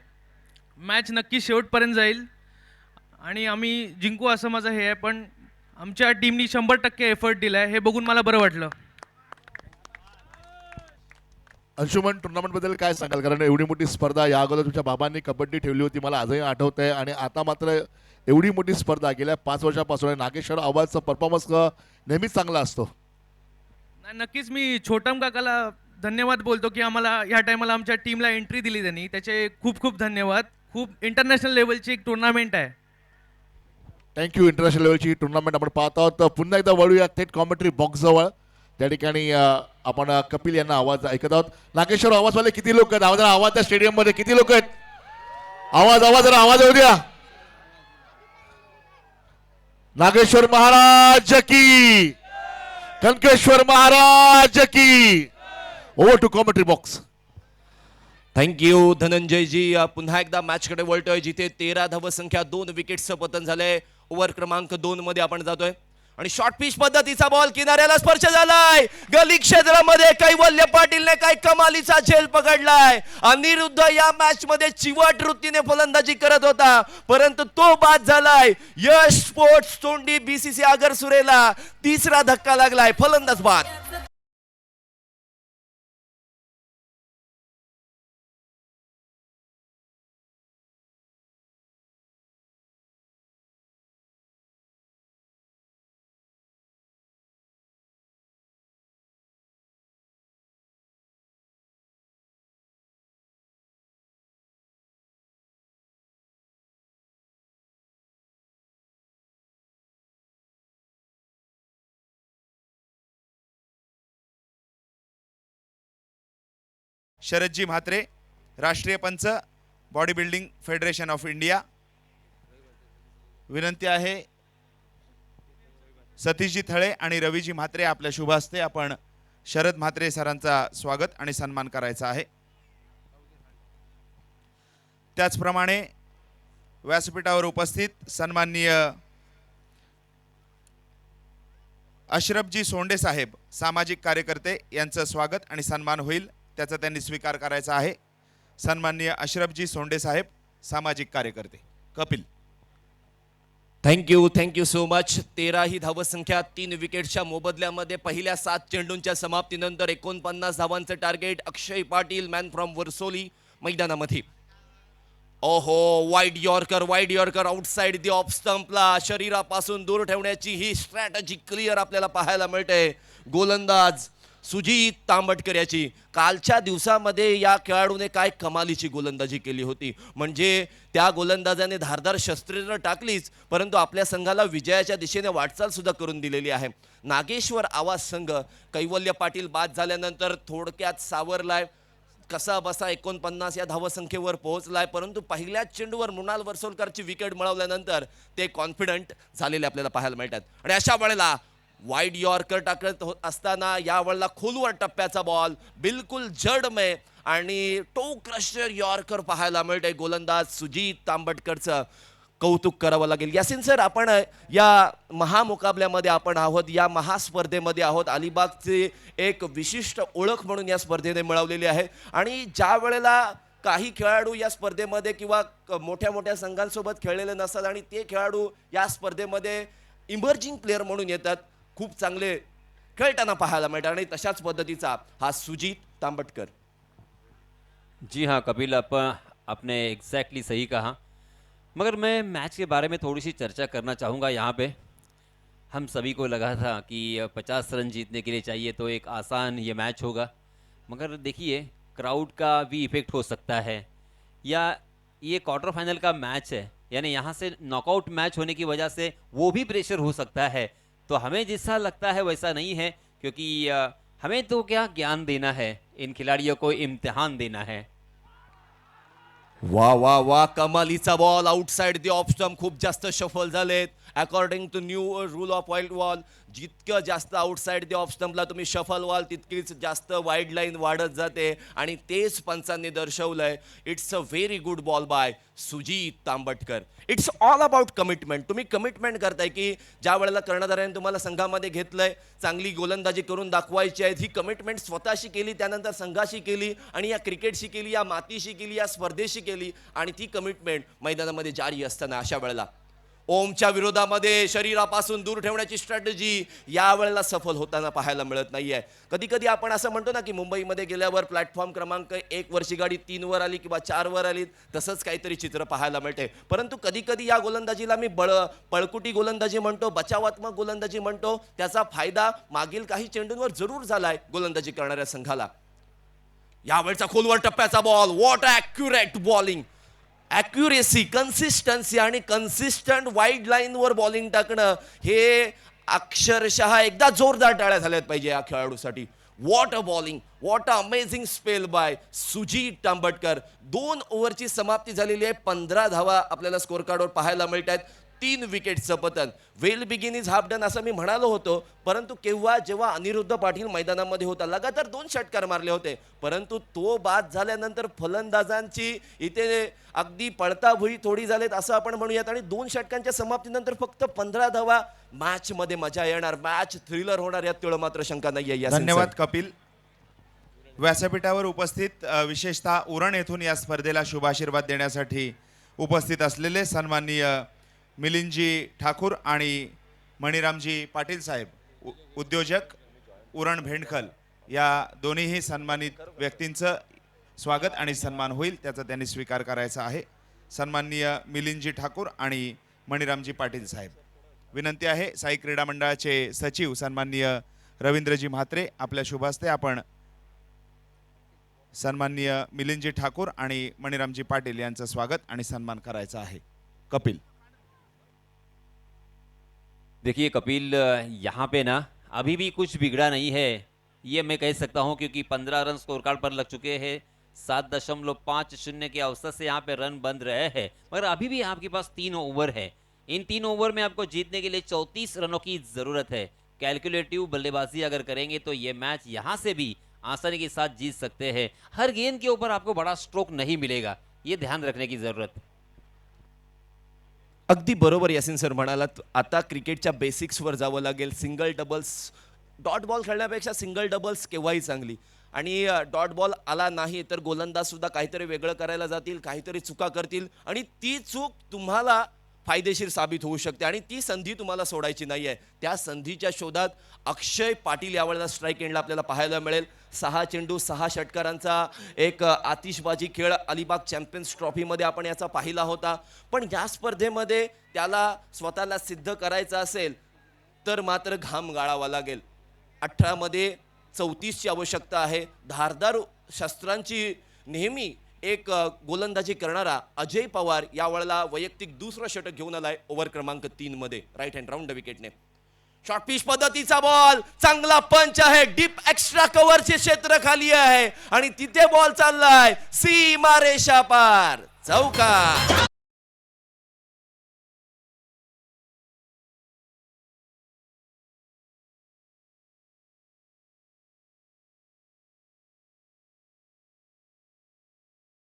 मॅच नक्की शेवटपर्यंत जाईल आणि आम्ही जिंकू असं माझं हे आहे. पण आमच्या टीमनी 100% एफर्ट दिला आहे, हे बघून मला बरं वाटलं. अंशुमन, टुर्नामेंटबद्दल काय सांगाल? कारण एवढी मोठी स्पर्धा या अगोदर तुमच्या बाबांनी कबड्डी ठेवली होती, मला आजही आठवत आहे, आणि आता मात्र एवढी मोठी स्पर्धा गेल्या 5 वर्षापासून आहे. नागेश्वर आवाजचा परफॉर्मन्स नेहमीच चांगला असतो. नक्कीच मी छोटम काकाला धन्यवाद बोलतो की आम्हाला ह्या टायमाला आमच्या टीमला एंट्री दिली त्यांनी, त्याचे खूप खूप धन्यवाद. खूप इंटरनॅशनल लेवलची एक टुर्नामेंट आहे थँक्यू. इंटरनॅशनल लेवलची टुर्नामेंट आपण पाहत आहोत. पुन्हा एकदा वळूया थेट कॉमेंट्री बॉक्स जवळ. त्या ठिकाणी आपण कपिल यांना आवाज ऐकत आहोत. नागेश्वर, आवाजवाले किती लोक आहेत? आवाज त्या स्टेडियम मध्ये किती लोक आहेत? आवाज जरा आवाज येऊ द्या. नागेश्वर महाराज की, कनकेश्वर महाराज की. Over to commentary box. Thank you Dhananjayji. पुन्हा एकदा मॅचकडे वळतोय जिथे 13 धावसंख्या 2 विकेट्सचं पतन झालंय. ओव्हर क्रमांक 2 मध्ये आपण जातोय आणि शॉर्ट पिच पद्धतीचा बॉल किनाऱ्याला स्पर्श झालाय. गली क्षेत्रामध्ये कैवल्य पाटीलने काय कमालीचा झेल पकडलाय. अनिरुद्ध या मॅच मध्ये चिवट वृत्तीने फलंदाजी करत होता, परंतु तो बाद झालाय. यश स्पोर्ट्स तोंडी BCC आगरसुरेला तिसरा धक्का लागलाय. फलंदाज बाद. शरदजी म्हात्रे, राष्ट्रीय पंच, body building federation of India. विनंती आहे सतीशजी थळे आणि रवीजी म्हात्रे आपल्या शुभ हस्ते आपण शरद म्हात्रे सरांचा स्वागत आणि सन्मान करायचा आहे. त्याचप्रमाणे व्यासपीठावर उपस्थित सन्माननीय अशरफजी सोंडे साहेब, सामाजिक कार्यकर्ते, यांचं स्वागत आणि सन्मान होईल, त्याचा त्यांनी स्वीकार करायचा आहे. सन्माननीय अशरफजी सोंडे साहेब, सामाजिक कार्यकर्ते. कपिल. Thank you so much. 13 ही धावसंख्या 3 विकेटच्या मोबदल्यामध्ये पहिल्या 7 चेंडूंच्या समाप्तीनंतर 49 धावांचं target. Akshay Patil, man from Varsoli मैदानामध्ये. ओहो, wide yorker outside the off स्टंपला शरीरापासून दूर ठेवण्याची ही स्ट्रॅटजी क्लिअर आपल्याला पाहायला मिळते. गोलंदाज सुजीत तांबटकर याची. कालच्या दिवसामध्ये या खेळाडूने काय कमालीची गोलंदाजी केली होती. म्हणजे त्या गोलंदाजाने धारदार शस्त्रे टाकलीच, परंतु आपल्या संघाला विजयाच्या दिशेने वाटचाल सुद्धा करून दिलेली आहे. नागेश्वर आवाज संघ कैवल्य पाटील बाद झाल्यानंतर थोडक्यात सावरलाय. कसा बसा 49 या धावसंख्येवर पोहोचलाय, परंतु पहिल्याच चेंडूवर मृणाल वर्सोलकरची विकेट मिळवल्यानंतर ते कॉन्फिडंट झालेले आपल्याला पाहायला मिळतात. आणि अशा वेळेला वाईड यॉर्कर टाकत असताना यावेळेला खोलवर टप्प्याचा बॉल बिलकुल जडमय आणि टो क्रशर यॉर्कर पाहायला मिळते. गोलंदाज सुजीत तांबटकरचं कौतुक करावं लागेल. यासिन सर, आपण या महामुकाबल्यामध्ये आपण आहोत, या महास्पर्धेमध्ये आहोत. अलिबागची एक विशिष्ट ओळख म्हणून या स्पर्धेने मिळवलेली आहे. आणि ज्या वेळेला काही खेळाडू या स्पर्धेमध्ये किंवा मोठ्या मोठ्या संघांसोबत खेळलेले नसतात आणि ते खेळाडू या स्पर्धेमध्ये इमर्जिंग प्लेअर म्हणून येतात, खूप चांगले खेळताना पाहायला मिळतात. आणि तशाच पद्धतीचा हा सुजीत तांबटकर. जी हाँ कपिल, आपने एग्जैक्टली सही कहा. मगर मैं मैच के बारे में थोड़ी सी चर्चा करना चाहूँगा. यहाँ पे हम सभी को लगा था कि 50 रन जीतने के लिए चाहिए तो एक आसान ये मैच होगा, मगर देखिए क्राउड का भी इफेक्ट हो सकता है, या ये क्वार्टर फाइनल का मैच है, यानी यहाँ से नॉकआउट मैच होने की वजह से वो भी प्रेशर हो सकता है. तो हमें जैसा लगता है वैसा नहीं है, क्योंकि हमें तो क्या ज्ञान देना है, इन खिलाड़ियों को इम्तिहान देना है. वा वा वा, कमालीचा ball outside the off stump. खूप जास्त शफल झालेत. According to new rule of wild ball, जितकं जास्त आउटसाइड दी ऑफ स्टंपला तुम्ही शफल व्हाल तितकीच जास्त वाईड लाईन वाढत जाते आणि तेच पंचांनी दर्शवलंय. It's a very good ball by Sujit Tambatkar. It's all about commitment. तुम्ही कमिटमेंट करताय की ज्या वेळेला कर्णधाराने तुम्हाला संघामध्ये घेतलंय, चांगली गोलंदाजी करून दाखवायची आहे, ही कमिटमेंट स्वतःशी केली, त्यानंतर संघाशी केली आणि या क्रिकेटशी केली, या मातीशी केली, या स्पर्धेशी केली आणि ती कमिटमेंट मैदानामध्ये जारी असताना अशा वेळेला ओमच्या विरोधामध्ये शरीरापासून दूर ठेवण्याची स्ट्रॅटेजी यावेळेला सफल होताना पाहायला मिळत नाहीये. कधी कधी आपण असं म्हणतो ना की मुंबईमध्ये गेल्यावर प्लॅटफॉर्म क्रमांक 1 वरची गाडी 3 वर आली किंवा 4 वर आली, तसंच काहीतरी चित्र पाहायला मिळते. परंतु कधी कधी या गोलंदाजीला मी पळकुटी गोलंदाजी म्हणतो, बचावात्मक गोलंदाजी म्हणतो. त्याचा फायदा मागील काही चेंडूंवर जरूर झालाय गोलंदाजी करणाऱ्या संघाला. यावेळचा खोलवर टप्प्याचा ball, what accurate bowling. Accuracy, consistency आणि कन्सिस्टंट वाईड लाईनवर बॉलिंग टाकणं हे अक्षरशः एकदा जोरदार टाळ्या झाल्यात पाहिजे या खेळाडूसाठी. What a bowling, what a amazing spell by Sujit Tambatkar. 2 ओव्हरची समाप्ती झालेली आहे. 15 धावा आपल्याला स्कोर कार्डवर पाहायला मिळत आहेत. 3 विकेटचं पतन. वेल बिगिन इज हाफ डन असं मी म्हणालो होतो, परंतु जेव्हा अनिरुद्ध पाटील मैदानामध्ये होता लगातार 2 षटकार मारले होते, परंतु तो बाद झाल्यानंतर फलंदाजांची इथे अगदी पळताभुई थोडी झालेत असं आपण म्हणूयात. आणि 2 षटकांच्या समाप्तीनंतर फक्त 15 धावा. मॅच मध्ये मजा येणार, मॅच थ्रिलर होणार यात तेवढं मात्र शंका नाही आहे. धन्यवाद कपिल. व्यासपीठावर उपस्थित विशेषतः उरण येथून या स्पर्धेला शुभाशीर्वाद देण्यासाठी उपस्थित असलेले सन्माननीय मिलिंदजी ठाकूर आणि मणिरामजी पाटील साहेब, उद्योजक उरण भेंडखल, या दोन्हीही सन्मानित व्यक्तींचं स्वागत आणि सन्मान होईल त्याचा त्यांनी स्वीकार करायचा आहे. सन्माननीय मिलिंदजी ठाकूर आणि मणिरामजी पाटील साहेब, विनंती आहे साई क्रीडा मंडळाचे सचिव सन्माननीय रवींद्रजी म्हात्रे, आपल्या शुभ हस्ते आपण सन्माननीय मिलिंदजी ठाकूर आणि मणिरामजी पाटील यांचं स्वागत आणि सन्मान करायचा आहे. कपिल. देखिए कपिल, यहाँ पे ना अभी भी कुछ बिगड़ा नहीं है, ये मैं कह सकता हूँ, क्योंकि 15 रन स्कोर कार्ड पर लग चुके हैं. 7.50 के औसत से यहाँ पे रन बन रहे हैं, मगर अभी भी आपके पास 3 ओवर है. इन 3 ओवर में आपको जीतने के लिए 34 रनों की ज़रूरत है. कैलकुलेटिव बल्लेबाजी अगर करेंगे तो ये मैच यहाँ से भी आसानी के साथ जीत सकते हैं. हर गेंद के ऊपर आपको बड़ा स्ट्रोक नहीं मिलेगा, ये ध्यान रखने की ज़रूरत. अगदी बरोबर यासिन सर म्हणालात. आता क्रिकेटच्या बेसिक्सवर जावं लागेल. सिंगल डबल्स, डॉट बॉल खेळण्यापेक्षा सिंगल डबल्स केव्हाही चांगली. आणि डॉट बॉल आला नाही तर गोलंदाज सुद्धा काहीतरी वेगळं करायला जातील, काहीतरी चुका करतील आणि ती चूक तुम्हाला फायदेशीर साबित होऊ शकते आणि ती संधी तुम्हाला सोडायची नाही आहे. त्या संधीच्या शोधात अक्षय पाटील यावेळेला स्ट्राईक एंडला आपल्याला पाहायला मिळेल. 6 चेंडू 6 षटकारांचा एक आतिषबाजी खेळ अलिबाग चॅम्पियन्स ट्रॉफीमध्ये आपण याचा पाहिला होता. पण या स्पर्धेमध्ये त्याला स्वतःला सिद्ध करायचं असेल तर मात्र घाम गाळावा लागेल. 18 मध्ये 34ची आवश्यकता आहे. धारदार शस्त्रांची नेहमी एक गोलंदाजी करणारा अजय पवार यावेळेला वैयक्तिक दुसरं षटक घेऊन आलाय ओव्हर क्रमांक 3 मध्ये राईट हँड राऊंड विकेटने. शॉर्ट पिच पद्धतीचा बॉल, चांगला पंच आहे. डीप एक्स्ट्रा कव्हरचे क्षेत्र खाली आहे आणि तिथे बॉल चाललाय सीमा रेषा पार, चौकार.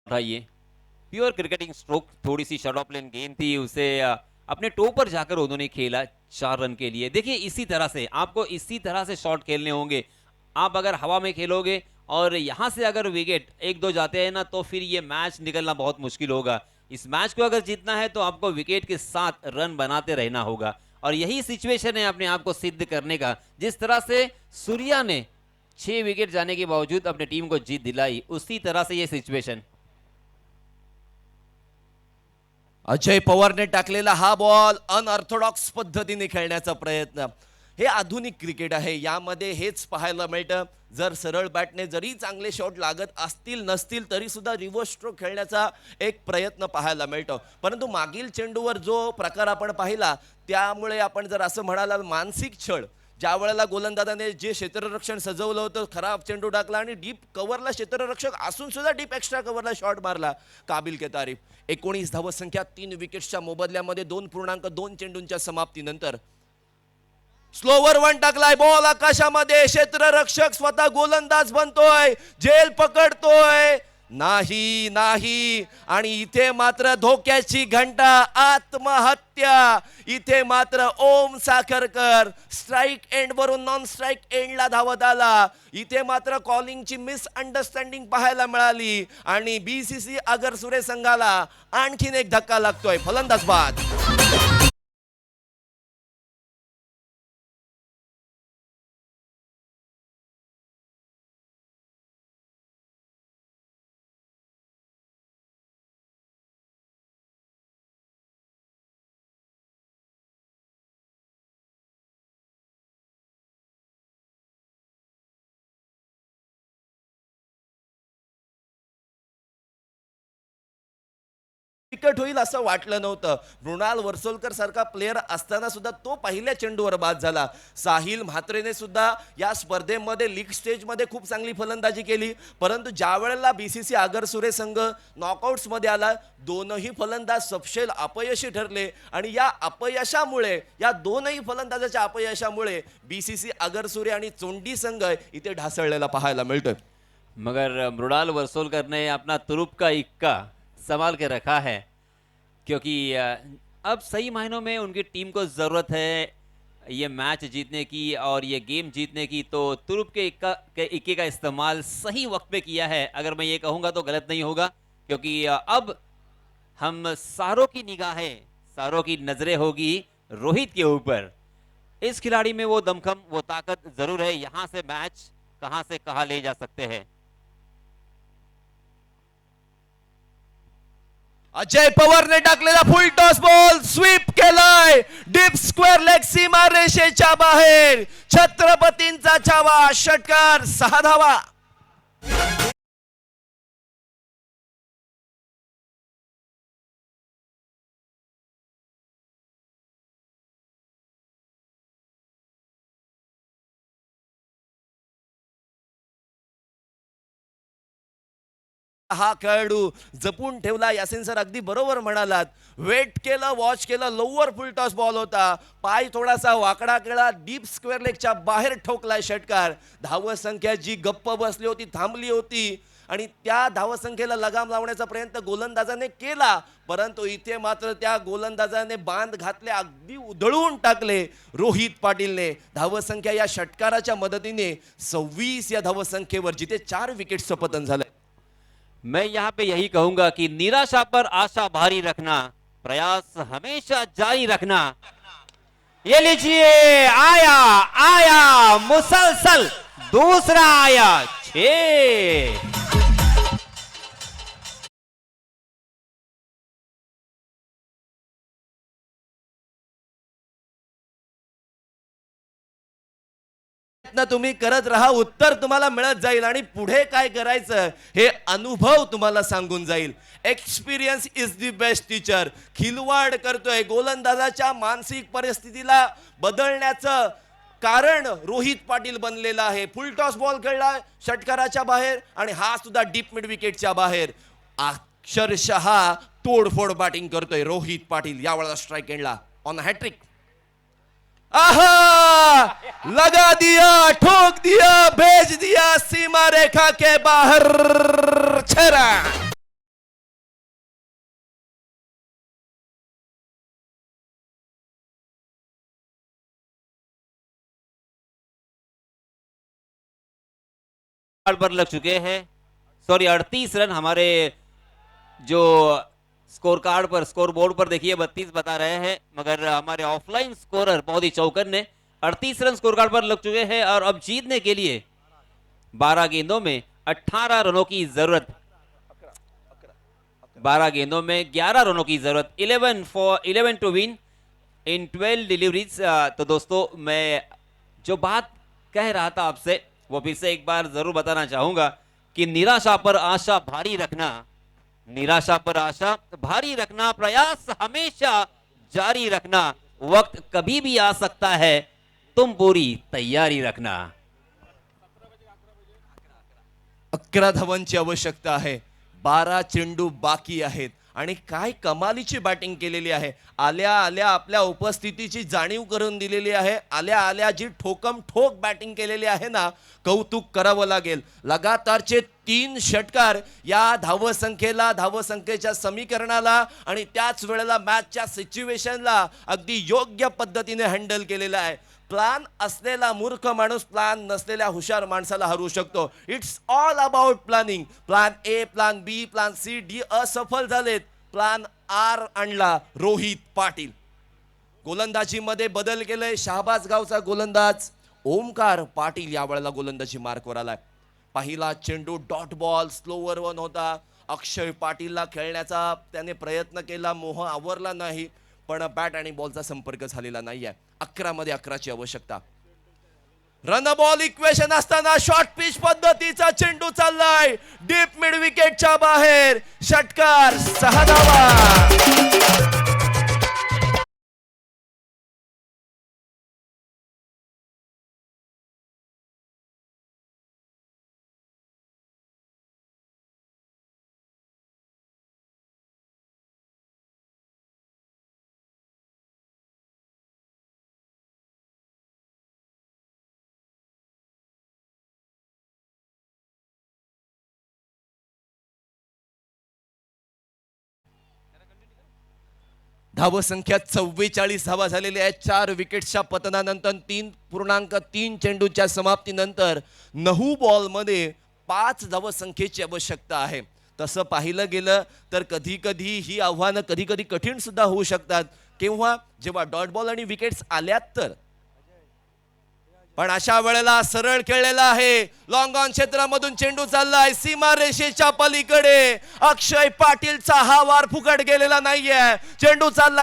ये प्योर क्रिकेटिंग स्ट्रोक, थोड़ी सी शॉर्ट ऑफ लेन गेंद थी, उसे अपने टो पर जाकर उन्होंने खेला 4 रन के लिए. देखिए इसी तरह से आपको इसी तरह से शॉट खेलने होंगे. आप अगर हवा में खेलोगे और यहाँ से अगर विकेट 1-2 जाते हैं ना, तो फिर ये मैच निकलना बहुत मुश्किल होगा. इस मैच को अगर जीतना है तो आपको विकेट के साथ रन बनाते रहना होगा और यही सिचुएशन है अपने आप को सिद्ध करने का. जिस तरह से सूर्या ने 6 विकेट जाने के बावजूद अपनी टीम को जीत दिलाई, उसी तरह से ये सिचुएशन. अजय पवारने टाकलेला हा बॉल अनऑर्थोडॉक्स पद्धतीने खेळण्याचा प्रयत्न. हे आधुनिक क्रिकेट आहे, यामध्ये हेच पाहायला मिळतं. जर सरळ बॅटने जरी चांगले शॉट लागत असतील नसतील तरी सुद्धा रिव्हर्स स्ट्रोक खेळण्याचा एक प्रयत्न पाहायला मिळतो. परंतु मागील चेंडूवर जो प्रकार आपण पाहिला त्यामुळे आपण जर असं म्हणाल मानसिक छळ, ज्या वेळेला गोलंदाजाने जे क्षेत्ररक्षण सजवलं होतं खराब चेंडू टाकला आणि डीप कव्हरला क्षेत्ररक्षक असून सुद्धा डीप एक्स्ट्रा कव्हरला शॉट मारला, काबिल के तारीफ. 19 धावसंख्या 3 विकेट्सच्या मोबदल्यामध्ये 2.2 चेंडूंच्या समाप्तीनंतर स्लोवर 1 टाकलाय. बॉल आकाशामध्ये, क्षेत्ररक्षक स्वतः गोलंदाज बनतोय, झेल पकडतोय, नाही नाही. आणि इथे मात्र धोक्याची घंटा, आत्महत्या. इथे मात्र ओम साखरकर स्ट्राईक एंड वरून नॉन स्ट्राईक एंडला धावत आला. इथे मात्र कॉलिंगची मिसअंडरस्टँडिंग पाहायला मिळाली आणि बीसीसी आगरसुरे संघाला आणखीन एक धक्का लागतोय. फलंदाज बाद. बिकट होईल असं वाटलं नव्हतं. मृणाल वर्सोलकर सारखा प्लेअर असताना सुद्धा तो पहिल्या चेंडूवर बाद झाला. साहिल म्हात्रेने सुद्धा या स्पर्धेमध्ये लीग स्टेजमध्ये खूप चांगली फलंदाजी केली, परंतु ज्या वेळेला BCC आगरसुरे संघ नॉकआउट्समध्ये आला, दोनही फलंदाज सपशेल अपयशी ठरले आणि या अपयशामुळे, या दोनही फलंदाजाच्या अपयशामुळे BCC आगरसुरे आणि चोंडी संघ इथे ढासळलेला पाहायला मिळतोय. मगर मृणाल वर्सोलकर ने अपना तुरुप का इक्का संभाल के रखा है, क्योंकि अब सही मायनों में उनकी टीम को ज़रूरत है ये मैच जीतने की और ये गेम जीतने की, तो तुरुप के इक्के का इस्तेमाल सही वक्त पे किया है, अगर मैं ये कहूँगा तो गलत नहीं होगा, क्योंकि अब हम सारों की निगाहें, सारों की नज़रें होगी रोहित के ऊपर. इस खिलाड़ी में वो दमखम, वो ताकत ज़रूर है. यहाँ से मैच कहाँ से कहाँ ले जा सकते हैं. अजय पवारने टाकलेला फुल टॉस बॉल स्वीप केलाय, डीप स्क्वेअर लेग सीमा रेषेच्या बाहेर. छत्रपतींचा छावा, षटकार, 6 धावा. हा खेळाडू जपून ठेवला. यासिन सर अगदी बरोबर म्हणालात. वेट केलं, वॉच केलं, लोवर फुल टॉस बॉल होता, पाय थोडासा वाकडा केला, डीप स्क्वेअर लेगच्या बाहेर ठोकलाय षटकार. धावसंख्या जी गप्प बसली होती, थांबली होती आणि त्या धावसंख्येला लगाम लावण्याचा प्रयत्न गोलंदाजाने केला, परंतु इथे मात्र त्या गोलंदाजाने बांध घातले, अगदी उधळून टाकले रोहित पाटीलने. धावसंख्या या षटकाराच्या मदतीने 26 या धावसंख्येवर, जिथे 4 विकेट्सचं पतन झालंय. मैं यहाँ पे यही कहूंगा कि निराशा पर आशा भारी रखना, प्रयास हमेशा जारी रखना. ये लीजिए, आया आया मुसलसल दूसरा आया, 6. तुम्ही करत राहा, उत्तर तुम्हाला मिळत जाईल आणि पुढे काय करायचं हे अनुभव तुम्हाला सांगून जाईल. Experience is the best teacher. खिलवाड करतोय, गोलंदाजाच्या मानसिक परिस्थितीला बदलण्याचं कारण रोहित पाटील बनलेला आहे. फुल टॉस बॉल खेळला षटकाराच्या बाहेर आणि हा सुद्धा डीप मिड विकेटच्या बाहेर. अक्षरशः तोडफोड बॅटिंग करतोय रोहित पाटील. यावेळेला स्ट्राइक एंडला ऑन हॅट्रिक. आहा, लगा दिया, ठोक दिया, भेज दिया सीमा रेखा के बाहर. छरा पर लग चुके हैं. सॉरी, 38 रन हमारे जो स्कोर कार्ड पर, स्कोर बोर्ड पर देखिए 32 बता रहे हैं, मगर हमारे ऑफलाइन स्कोरर बहुत ही चौकन ने 38 रन स्कोर कार्ड पर लग चुके हैं. और अब जीतने के लिए 12 गेंदों में 18 रनों की जरूरत, 12 गेंदों में 11 रनों की जरूरत. 11 टू विन इन 12 डिलीवरीज. तो दोस्तों, मैं जो बात कह रहा था आपसे वो फिर से एक बार जरूर बताना चाहूंगा कि निराशा पर आशा भारी रखना, निराशा पर आशा भारी रखना, प्रयास हमेशा जारी रखना. वक्त कभी भी आ सकता है, तुम पूरी तैयारी रखना. 11 धावांची आवश्यकता आहे. 12 चेंडू बाकी आहेत आणि काय कमालीची बॅटिंग केलेली आहे. आल्या आल्या आपल्या उपस्थितीची जाणीव करून दिलेली आहे. आल्या आल्या जी ठोकम ठोक बॅटिंग केलेली आहे ना, कौतुक करावं लागेल. लगातारचे 3 षटकार या धावसंख्येला, धावसंख्येच्या समीकरणाला आणि त्याच वेळेला मॅचच्या सिच्युएशनला अगदी योग्य पद्धतीने हँडल केलेला आहे. प्लान असलेला मूर्ख माणूस प्लान नसलेल्या हुशार माणसाला हरवू शकतो. It's all about planning. Plan A, plan B, plan C, D असफल झालेत. प्लान आर आणला रोहित पाटील. गोलंदाजीमध्ये बदल केले. शहाबाज गावचा गोलंदाज ओमकार पाटील यावेळेला गोलंदाजी मार्कवर आलाय. पहिला चेंडू डॉट बॉल, स्लोवर वन होता. अक्षय पाटीलला खेळण्याचा त्याने प्रयत्न केला, मोह आवरला नाही, पण बॅट आणि बॉलचा संपर्क झालेला नाहीये. 11 मध्ये 11ची आवश्यकता. रन बॉल इक्वेशन असताना शॉर्ट पिच पद्धतीचा चेंडू चाललाय डीप मिड विकेटच्या बाहेर. षटकार 6 धावा. धावसंख्या 44 धावा झालेल्या आहेत. 4 विकेट्सच्या पतनानंतर 3.3 चेंडूच्या समाप्तीनंतर 9 बॉलमध्ये 5 धावसंख्येची आवश्यकता आहे. तसं पाहिलं गेलं तर कधी कधी ही आव्हानं कधी कधी कठीण सुद्धा होऊ शकतात. केव्हा जेव्हा डॉट बॉल आणि विकेट्स आल्यात तर. पण अशा वेळेला सरळ खेळलेला आहे. लॉंग ऑन क्षेत्रामधून चेंडू चाललाय सीमा रेषेच्या पलीकडे. अक्षय पाटीलचा हा वार फुकट गेलेला नाहीये. चेंडू चालला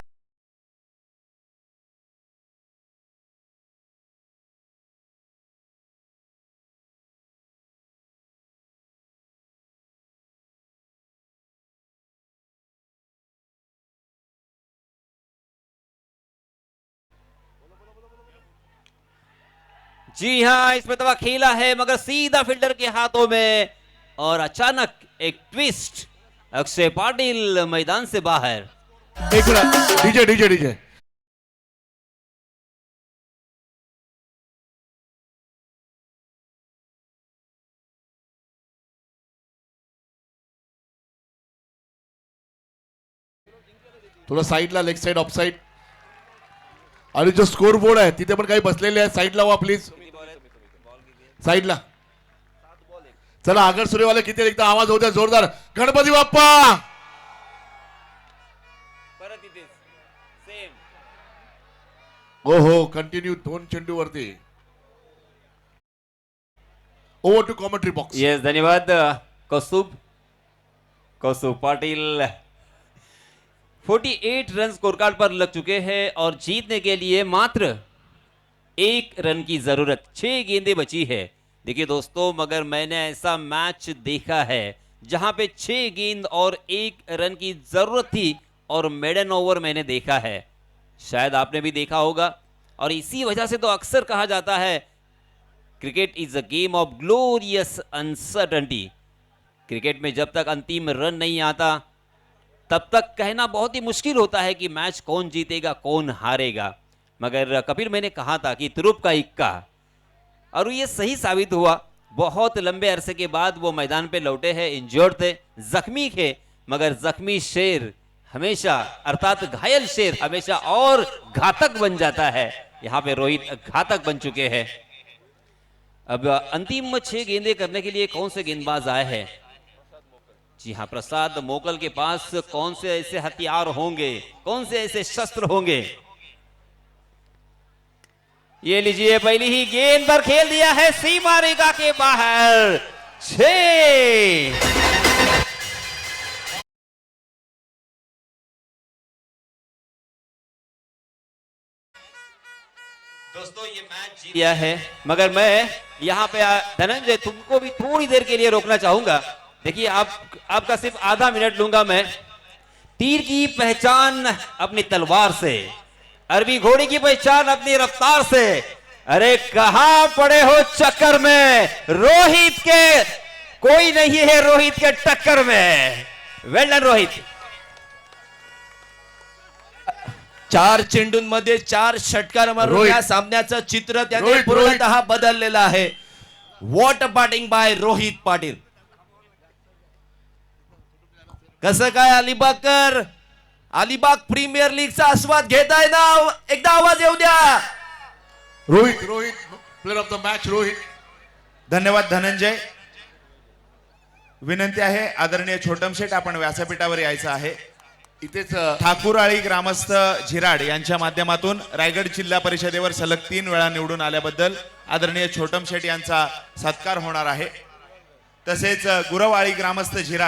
जी हाँ, इसमें तो खेला है मगर सीधा फील्डर के हाथों में और अचानक एक ट्विस्ट. अक्षय पाटिल मैदान से बाहर. एक मिनिट डीजे डीजे डीजे थोडं साईडला, लेग साईड, ऑफ साईड. आणि जो स्कोर बोर्ड आहे तिथे पण काही बसलेले आहे. साईडला व्हा प्लीज, साईडला. चला आगर सूर्यवाले किती एकदा आवाज होत्या जोरदार. गणपती बाप्पा. हो हो, कंटिन्यू 2 चेंडू वरती. Over to commentary box. Yes, धन्यवाद Kaustubh Patil. 48 run score card पर लग चुके हैं और जीतने के लिए मात्र 1 रन की जरूरत. 6 गेंदें बची है. देखिए दोस्तों, मगर मैंने ऐसा मैच देखा है जहां पे 6 गेंद और 1 रन की जरूरत थी और मेडन ओवर मैंने देखा है. शायद आपने भी देखा होगा. और इसी वजह से तो अक्सर कहा जाता है cricket is a game of glorious uncertainty. Cricket में जब तक अंतिम रन नहीं आता तब तक कहना बहुत ही मुश्किल होता है कि मैच कौन जीतेगा कौन हारेगा. मगर कपिल, मैंने कहा था कि तुरुप का इक्का, और ये सही साबित हुआ. बहुत लंबे अरसे के बाद वो मैदान पे लौटे हैं. इंजर्ड थे, जख्मी थे, मगर जख्मी शेर हमेशा, अर्थात घायल शेर हमेशा और घातक बन जाता है. यहाँ पे रोहित घातक बन चुके हैं. अब अंतिम 6 गेंदें करने के लिए कौन से गेंदबाज आए हैं? जी हाँ, प्रसाद मोकल के पास कौन से ऐसे हथियार होंगे, कौन से ऐसे शस्त्र होंगे? ये लीजिए, पहली ही गेंद पर खेल दिया है सीमा रेखा के बाहर. 6. दोस्तों, ये मैच जीत गया है, मगर मैं यहाँ पे धनंजय तुमको भी थोड़ी देर के लिए रोकना चाहूंगा. देखिए, आपका सिर्फ आधा मिनट लूंगा मैं. तीर की पहचान अपनी तलवार से, अरबी घोड़ी की पहचान अपनी रफ्तार से. अरे कहां पड़े हो चक्कर में, रोहित के कोई नहीं है रोहित के टक्कर में. वेल डन रोहित. 4 चेंडूंमध्ये 4 षटकार मारून रोहित. या सामन्याचं चित्र त्याने रोहित. पूर्णतः बदललेलं आहे. What a batting by Rohit Patil. कसं काय अलिबागकर, अलिबाग प्रीमियर लीगचा आस्वाद घेताय ना? एकदा आवाज येऊ द्या. Rohit Rohit player of the match Rohit. धन्यवाद धनंजय. विनंती आहे आदरणीय छोटम शेठ, आपण व्यासपीठावर यायचं आहे. इथेच ठाकूरआळी ग्रामस्थ झिराड यांच्या माध्यमातून रायगड जिल्हा परिषदेवर सलग 3 वेळा निवडून आल्याबद्दल आदरणीय छोटम शेठ यांचा सत्कार होणार आहे. तसेच गुरवाळी ग्रामस्थ झिराड